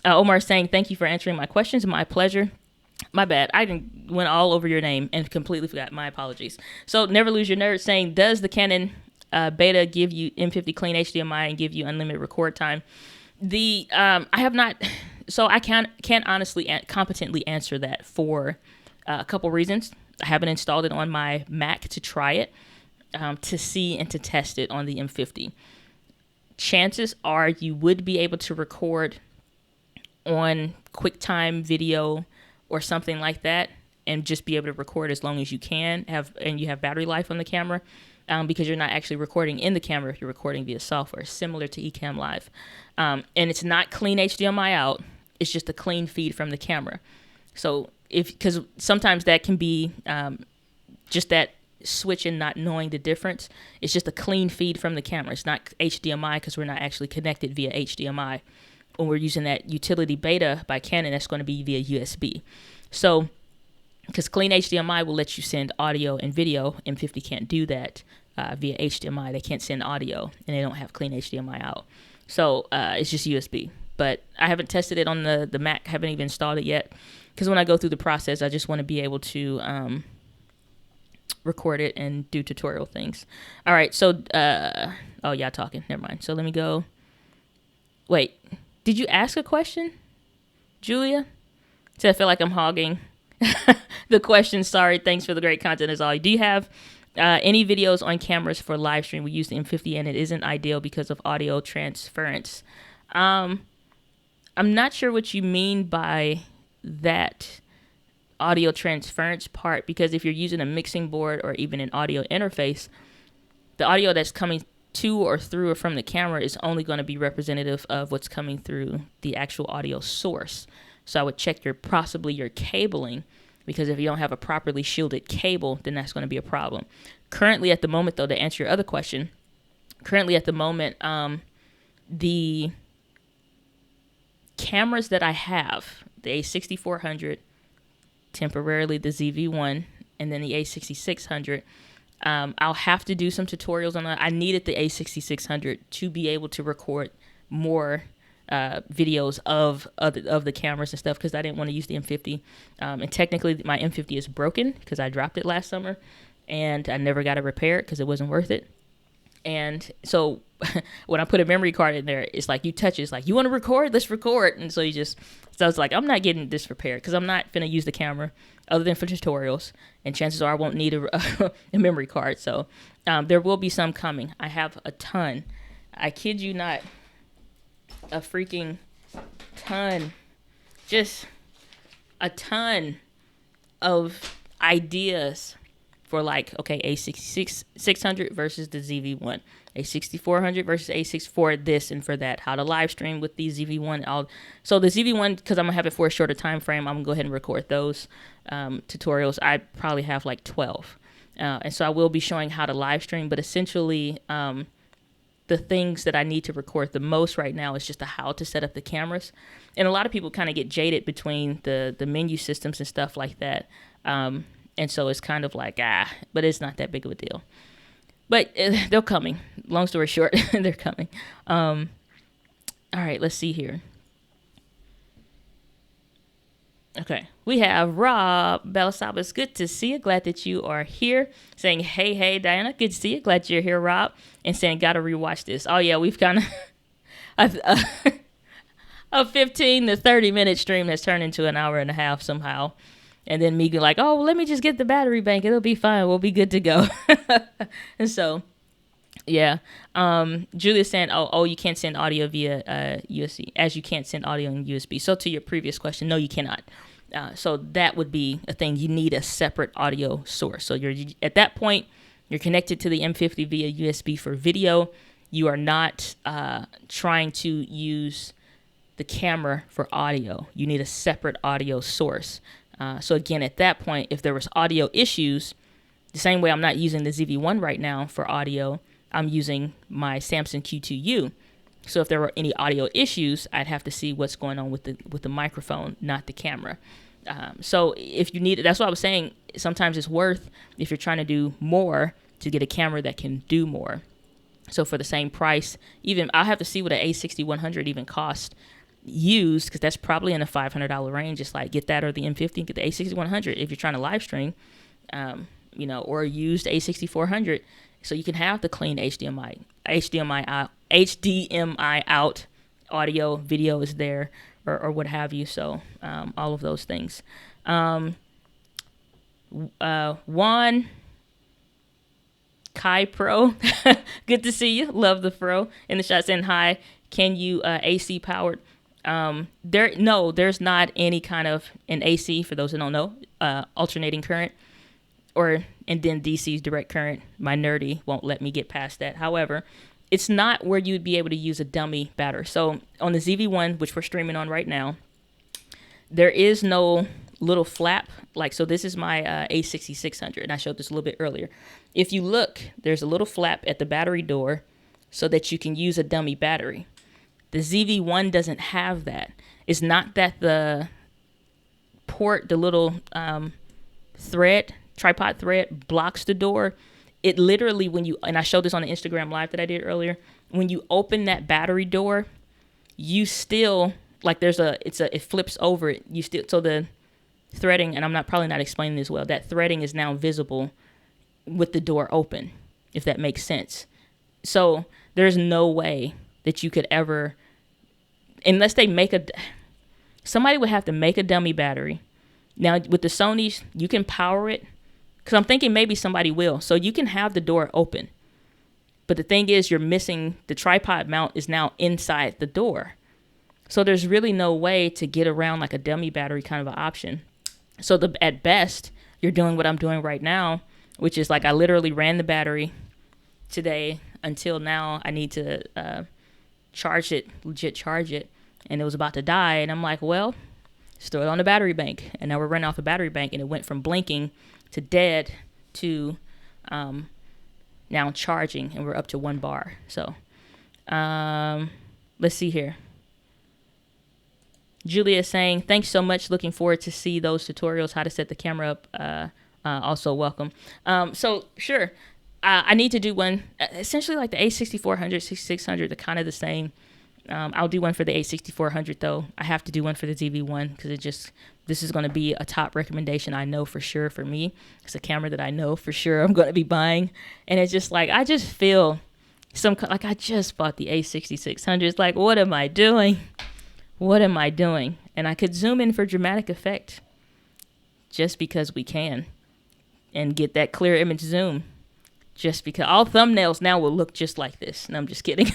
Omar saying, thank you for answering my questions. My pleasure. My bad. I went all over your name and completely forgot. My apologies. So Never Lose Your Nerd saying, does the Canon beta give you M50 clean HDMI and give you unlimited record time? I have not, so I can't honestly competently answer that for a couple reasons. I haven't installed it on my Mac to try it, to see and to test it on the M50. Chances are you would be able to record on QuickTime video or something like that, and just be able to record as long as you can and you have battery life on the camera, because you're not actually recording in the camera. You're recording via software, similar to Ecamm Live. And it's not clean HDMI out. It's just a clean feed from the camera. So because sometimes that can be just that switch and not knowing the difference. It's just a clean feed from the camera. It's not HDMI because we're not actually connected via HDMI. When we're using that utility beta by Canon, that's going to be via USB. So, because clean HDMI will let you send audio and video, M50 can't do that via HDMI. They can't send audio, and they don't have clean HDMI out. So, it's just USB. But I haven't tested it on the Mac. I haven't even installed it yet. Because when I go through the process, I just want to be able to record it and do tutorial things. All right, so, oh, yeah, talking. Never mind. So, let me go. Wait. Did you ask a question, Julia? So I feel like I'm hogging the question. Sorry. Thanks for the great content as always. Do you have any videos on cameras for live stream? We use the M50 and it isn't ideal because of audio transference. I'm not sure what you mean by that audio transference part, because if you're using a mixing board or even an audio interface, the audio that's coming to or through or from the camera is only going to be representative of what's coming through the actual audio source. So I would check possibly your cabling, because if you don't have a properly shielded cable, then that's going to be a problem. Currently at the moment, though, to answer your other question, the cameras that I have, the A6400, temporarily the ZV-1, and then the A6600, I'll have to do some tutorials on that. I needed the A6600 to be able to record more videos of the cameras and stuff because I didn't want to use the M50. And technically, my M50 is broken because I dropped it last summer, and I never got it repaired because it wasn't worth it. And so when I put a memory card in there, it's like you touch it, it's like, you want to record? Let's record. And so so I was like, I'm not getting this repaired because I'm not going to use the camera other than for tutorials. And chances are I won't need a memory card. So there will be some coming. I have a ton. I kid you not. A freaking ton. Just a ton of ideas for like, okay, A6600 versus the ZV-1, A6400 versus A6 for this and for that, how to live stream with the ZV-1. So the ZV-1, because I'm gonna have it for a shorter time frame, I'm gonna go ahead and record those tutorials. I probably have like 12, and so I will be showing how to live stream. But essentially, the things that I need to record the most right now is just how to set up the cameras. And a lot of people kind of get jaded between the menu systems and stuff like that. And so it's kind of like, but it's not that big of a deal. But they're coming. Long story short, they're coming. All right, let's see here. Okay, we have Rob Belasabas. Good to see you. Glad that you are here. Saying, hey, Diana. Good to see you. Glad you're here, Rob. And saying, gotta rewatch this. Oh, yeah, we've kind of... a 15 to 30 minute stream has turned into an hour and a half somehow. And then me be like, oh, well, let me just get the battery bank. It'll be fine. We'll be good to go. And so, yeah. Julia's saying, oh, you can't send audio via USB, as you can't send audio in USB. So to your previous question, no, you cannot. So that would be a thing. You need a separate audio source. So at that point, you're connected to the M50 via USB for video. You are not trying to use the camera for audio. You need a separate audio source. So again, at that point, if there was audio issues, the same way I'm not using the ZV-1 right now for audio, I'm using my Samsung Q2U. So if there were any audio issues, I'd have to see what's going on with the microphone, not the camera. So if you need it, that's what I was saying. Sometimes it's worth, if you're trying to do more, to get a camera that can do more. So for the same price, even I'll have to see what an A6100 even costs used, because that's probably in the $500 range. It's like, get that or the M50, get the A6100 if you're trying to live stream, or used A6400, so you can have the clean HDMI out audio, video is there, or what have you. So all of those things. Juan Kai Pro, good to see you. Love the Pro in the chat saying hi. Can you AC powered? There's not any kind of an AC, for those who don't know, alternating current, and then DC's direct current. My nerdy won't let me get past that. However, it's not where you'd be able to use a dummy battery. So on the ZV-1, which we're streaming on right now, there is no little flap. So this is my A6600, and I showed this a little bit earlier. If you look, there's a little flap at the battery door so that you can use a dummy battery. The ZV-1 doesn't have that. It's not that the port, the little tripod thread blocks the door. It literally, and I showed this on the Instagram live that I did earlier, when you open that battery door, you still, it flips over. So the threading, and I'm probably not explaining this well, that threading is now visible with the door open, if that makes sense. So there's no way that you could ever, unless they somebody would have to make a dummy battery. Now with the Sonys, you can power it, because I'm thinking maybe somebody will. So you can have the door open, but the thing is, you're missing the tripod mount is now inside the door. So there's really no way to get around like a dummy battery kind of an option. So at best, you're doing what I'm doing right now, which is like I literally ran the battery today until now. I need to legit charge it, and it was about to die. And I'm like, well, just throw it on the battery bank. And now we're running off the battery bank, and it went from blinking to dead to now charging, and we're up to 1 bar. So let's see here. Julia is saying, thanks so much. Looking forward to see those tutorials, how to set the camera up. Also welcome. So sure. I need to do one, essentially like the A6400, 6600, they're kind of the same. I'll do one for the A6400 though. I have to do one for the ZV-1 because this is going to be a top recommendation. I know for sure for me. It's a camera that I know for sure I'm going to be buying. And it's just like, I just feel like I just bought the A6600. It's like, what am I doing? What am I doing? And I could zoom in for dramatic effect just because we can and get that clear image zoom. Just because all thumbnails now will look just like this. And I'm just kidding.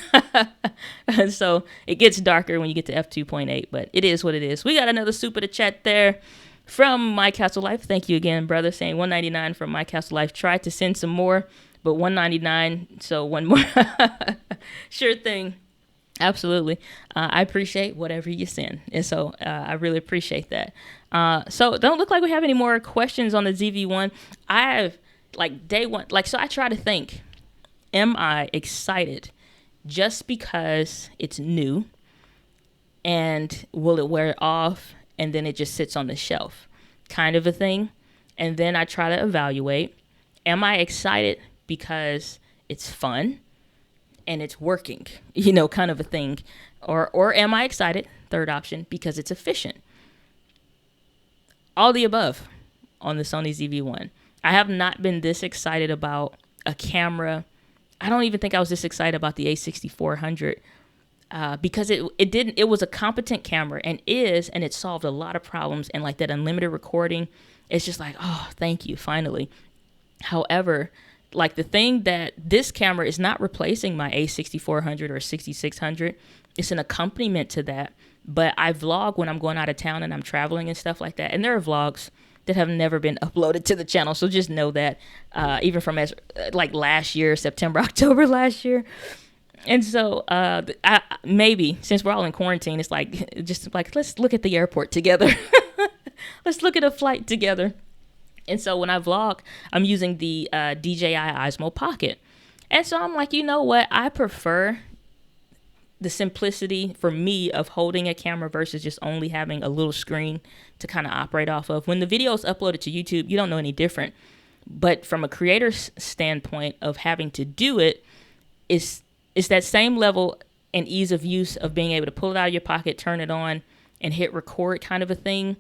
And so it gets darker when you get to f2.8, but it is what it is. We got another super to chat there from My Castle Life. Thank you again, brother, saying $1.99 from My Castle Life. Tried to send some more, but $1.99, so one more. Sure thing. Absolutely. I appreciate whatever you send. And so I really appreciate that. So don't look like we have any more questions on the ZV-1. Like day one, so I try to think, am I excited just because it's new and will it wear off and then it just sits on the shelf kind of a thing? And then I try to evaluate, am I excited because it's fun and it's working, kind of a thing? Or am I excited, third option, because it's efficient? All the above on the Sony ZV-1. I have not been this excited about a camera. I don't even think I was this excited about the A6400 because it was a competent camera and it solved a lot of problems, and like that unlimited recording, it's just like, oh, thank you, finally. However, like the thing that this camera is not replacing my A6400 or 6600, it's an accompaniment to that. But I vlog when I'm going out of town and I'm traveling and stuff like that, and there are vlogs that have never been uploaded to the channel. So just know that, even from last year, September, October last year. And so maybe since we're all in quarantine, it's let's look at the airport together. Let's look at a flight together. And so when I vlog, I'm using the DJI Osmo Pocket. And so I'm like, you know what? I prefer the simplicity for me of holding a camera versus just only having a little screen to kind of operate off of. When the video is uploaded to YouTube, you don't know any different. But from a creator's standpoint of having to do it, it's that same level and ease of use of being able to pull it out of your pocket, turn it on, and hit record kind of a thing.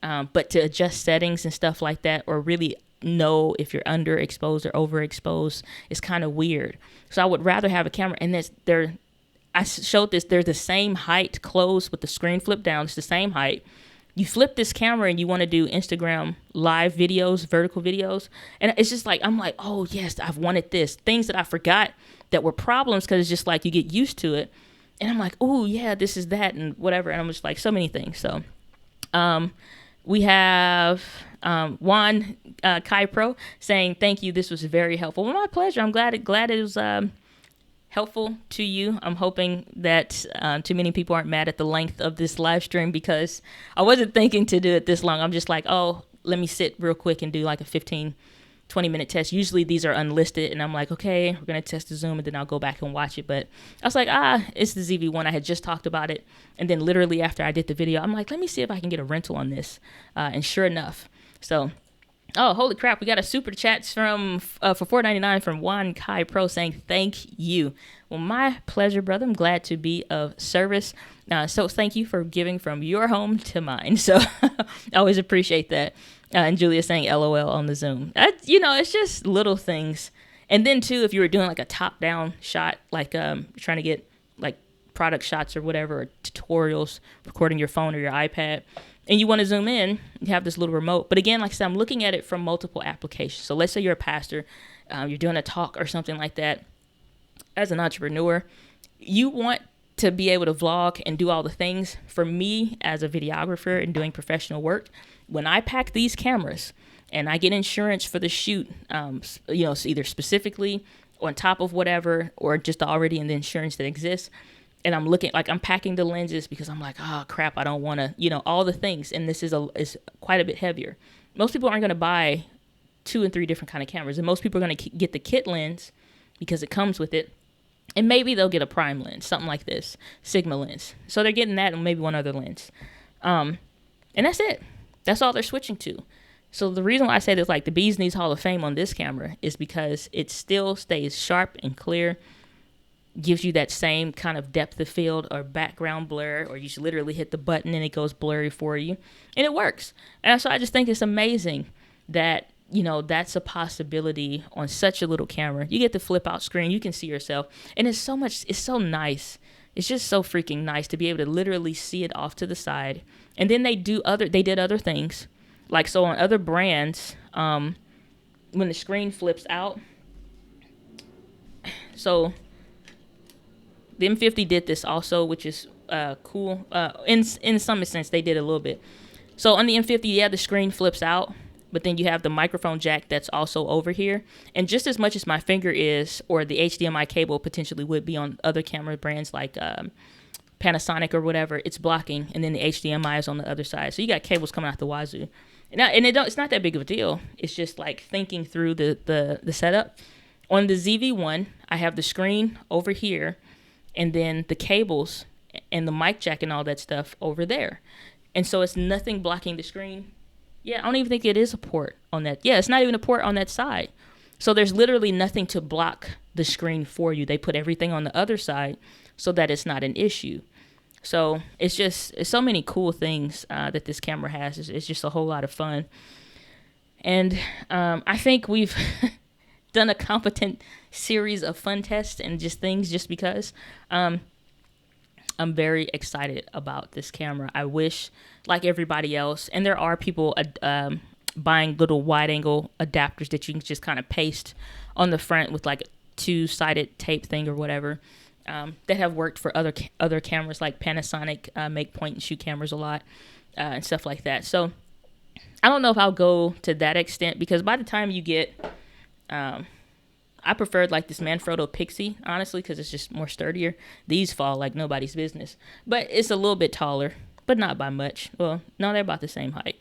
But to adjust settings and stuff like that, or really know if you're underexposed or overexposed, is kind of weird. So I would rather have a camera, and I showed this, they're the same height closed with the screen flipped down. It's the same height. You flip this camera and you want to do Instagram live videos, vertical videos. And it's just like, I'm like, oh yes, I've wanted this. Things that I forgot that were problems because it's just like you get used to it. And I'm like, oh yeah, this is that and whatever. And I'm just like, so many things. So we have Juan Kai Pro saying, thank you. This was very helpful. Well, my pleasure. I'm glad it was helpful to you. I'm hoping that too many people aren't mad at the length of this live stream, because I wasn't thinking to do it this long. I'm just like, oh, let me sit real quick and do like a 15-20 minute test. Usually these are unlisted, and I'm like, okay, we're going to test the zoom, and then I'll go back and watch it. But I was like, it's the ZV-1. I had just talked about it. And then literally after I did the video, I'm like, let me see if I can get a rental on this. And sure enough. So, oh, holy crap. We got a super chat from for $4.99 from Juan Kai Pro saying, thank you. Well, my pleasure, brother. I'm glad to be of service. So thank you for giving from your home to mine. So I always appreciate that. And Julia saying LOL on the Zoom. It's just little things. And then too, if you were doing like a top down shot, like trying to get like product shots or whatever, or tutorials, recording your phone or your iPad, and you want to zoom in, you have this little remote. But again, like I said, I'm looking at it from multiple applications. So let's say you're a pastor, you're doing a talk or something like that. As an entrepreneur, you want to be able to vlog and do all the things. For me, as a videographer and doing professional work, when I pack these cameras and I get insurance for the shoot, either specifically on top of whatever, or just already in the insurance that exists, and I'm looking, like I'm packing the lenses because I'm like, oh crap, I don't want to, all the things. And this is quite a bit heavier. Most people aren't going to buy 2 and 3 different kind of cameras. And most people are going to get the kit lens because it comes with it. And maybe they'll get a prime lens, something like this, Sigma lens. So they're getting that and maybe one other lens. And that's it. That's all they're switching to. So the reason why I say there's like the bee's knees Hall of Fame on this camera is because it still stays sharp and clear gives you that same kind of depth of field or background blur, or you just literally hit the button and it goes blurry for you, and it works. And so I just think it's amazing that, you know, that's a possibility on such a little camera. You get the flip out screen, you can see yourself, and it's so nice. It's just so freaking nice to be able to literally see it off to the side. And then they did other things, like, so on other brands, when the screen flips out, so the M50 did this also, which is cool. In some sense, they did a little bit. So on the M50, yeah, the screen flips out, but then you have the microphone jack that's also over here. And just as much as my finger is, or the HDMI cable potentially would be on other camera brands like Panasonic or whatever, it's blocking, and then the HDMI is on the other side. So you got cables coming out the wazoo. It's not that big of a deal. It's just like thinking through the setup. On the ZV-1, I have the screen over here, and then the cables and the mic jack and all that stuff over there. And so it's nothing blocking the screen. Yeah, I don't even think it is a port on that. Yeah, it's not even a port on that side. So there's literally nothing to block the screen for you. They put everything on the other side so that it's not an issue. So it's so many cool things that this camera has. It's just a whole lot of fun. And I think we've done a competent series of fun tests and just things just because. I'm very excited about this camera. I wish, like everybody else, and there are people buying little wide angle adapters that you can just kind of paste on the front with like a two-sided tape thing or whatever, that have worked for other cameras like Panasonic make point and shoot cameras a lot and stuff like that. So I don't know if I'll go to that extent, because by the time you get I preferred like this Manfrotto Pixie, honestly, because it's just more sturdier. These fall like nobody's business. But it's a little bit taller, but not by much. Well, no, they're about the same height.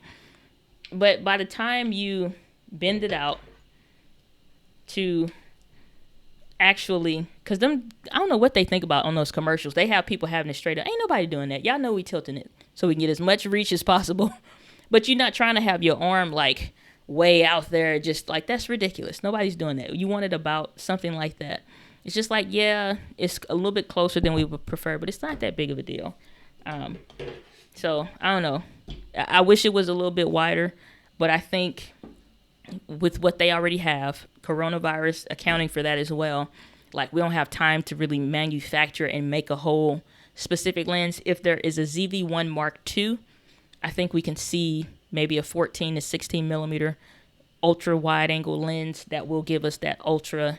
But by the time you bend it out to actually, because I don't know what they think about on those commercials. They have people having it straight up. Ain't nobody doing that. Y'all know we tilting it so we can get as much reach as possible. But you're not trying to have your arm like way out there, just like, that's ridiculous. Nobody's doing that. You want it about something like that. It's just like, yeah, it's a little bit closer than we would prefer, but it's not that big of a deal. So I don't know. I wish it was a little bit wider, but I think with what they already have, coronavirus accounting for that as well, like we don't have time to really manufacture and make a whole specific lens. If there is a ZV-1 Mark II, I think we can see maybe a 14 to 16 millimeter ultra wide angle lens that will give us that ultra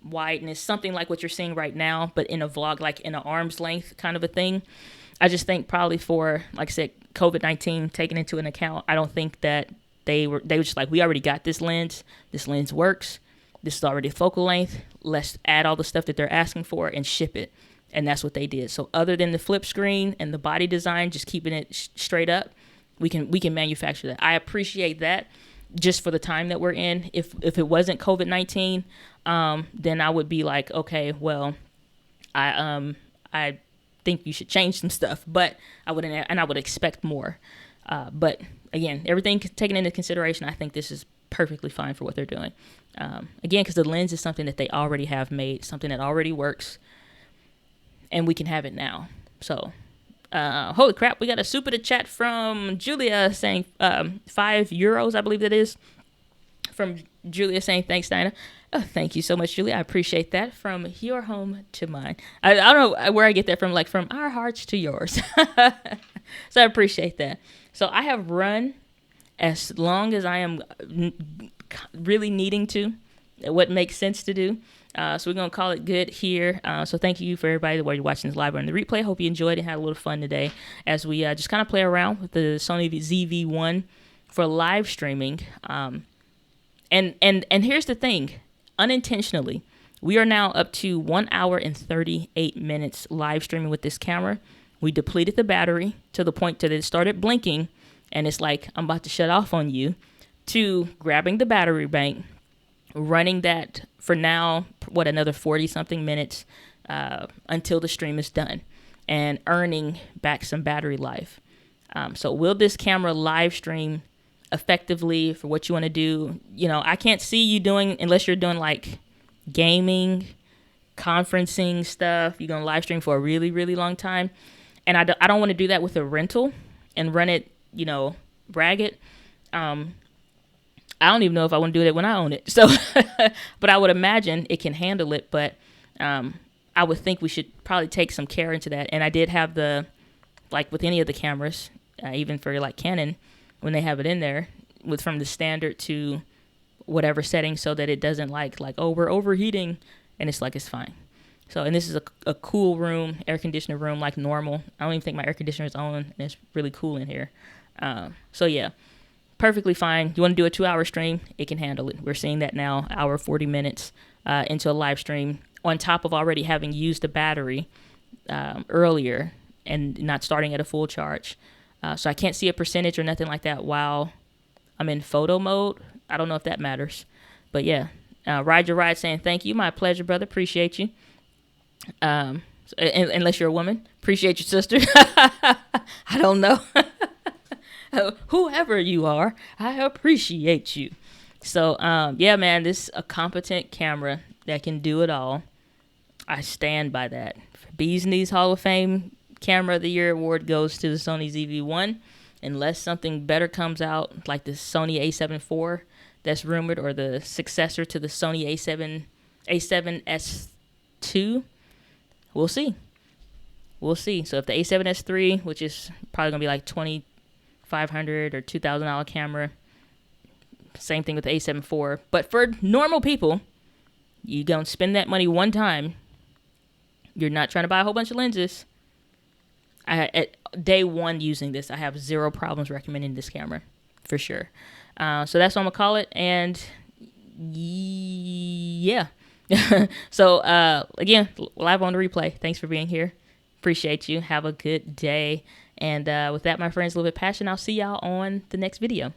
wideness, something like what you're seeing right now, but in a vlog, like in an arm's length kind of a thing. I just think probably for, like I said, COVID-19 taken into an account, I don't think that they were just like, we already got this lens works, this is already focal length, let's add all the stuff that they're asking for and ship it. And that's what they did. So other than the flip screen and the body design, just keeping it straight up, we can manufacture that. I appreciate that just for the time that we're in. If it wasn't COVID-19, then I would be like, okay, well, I think you should change some stuff, but I wouldn't, and I would expect more. But again, everything taken into consideration, I think this is perfectly fine for what they're doing. Again, because the lens is something that they already have made, something that already works, and we can have it now. So. Holy crap, we got a super chat from Julia saying €5, I believe that is. From Julia saying, thanks, Dinah. Oh, thank you so much, Julia. I appreciate that. From your home to mine. I don't know where I get that from, like from our hearts to yours. So I appreciate that. So I have run as long as I am really needing to, what makes sense to do. So we're going to call it good here. So thank you for everybody while you're watching this live or in the replay. Hope you enjoyed and had a little fun today as we just kind of play around with the Sony ZV-1 for live streaming. And here's the thing. Unintentionally, we are now up to 1 hour and 38 minutes live streaming with this camera. We depleted the battery to the point that it started blinking, and it's like, I'm about to shut off on you, to grabbing the battery bank, running that for now, another 40-something minutes until the stream is done, and earning back some battery life. So will this camera live stream effectively for what you want to do? You know, I can't see you doing, unless you're doing like gaming, conferencing stuff, you're going to live stream for a really, really long time. And I don't want to do that with a rental and run it, you know, brag it. I don't even know if I want to do that when I own it. So, but I would imagine it can handle it. But I would think we should probably take some care into that. And I did have the, like with any of the cameras, even for like Canon, when they have it in there, with from the standard to whatever setting, so that it doesn't like, oh, we're overheating, and it's like, it's fine. So, and this is a cool room, air conditioner room, like normal. I don't even think my air conditioner is on, and it's really cool in here. So yeah, perfectly fine. You want to do a 2-hour stream, it can handle it. We're seeing that now, hour 40 minutes into a live stream, on top of already having used the battery earlier and not starting at a full charge. So I can't see a percentage or nothing like that while I'm in photo mode. I don't know if that matters. But yeah, Ride Your Ride saying, thank you. My pleasure, brother. Appreciate you. Unless you're a woman. Appreciate you, sister. I don't know. Whoever you are, I appreciate you. So, yeah, man, this is a competent camera that can do it all. I stand by that. Bees Knees Hall of Fame Camera of the Year award goes to the Sony ZV-1. Unless something better comes out, like the Sony A7 IV that's rumored, or the successor to the Sony A7S II, we'll see. We'll see. So if the A7S III, which is probably going to be like $2,500 or $2,000 camera, same thing with the A7 IV. But for normal people, you don't spend that money one time. You're not trying to buy a whole bunch of lenses. At day one using this, I have zero problems recommending this camera, for sure. So that's what I'm going to call it. And yeah. So again, live on the replay. Thanks for being here. Appreciate you. Have a good day. And with that, my friends, a little bit passion. I'll see y'all on the next video.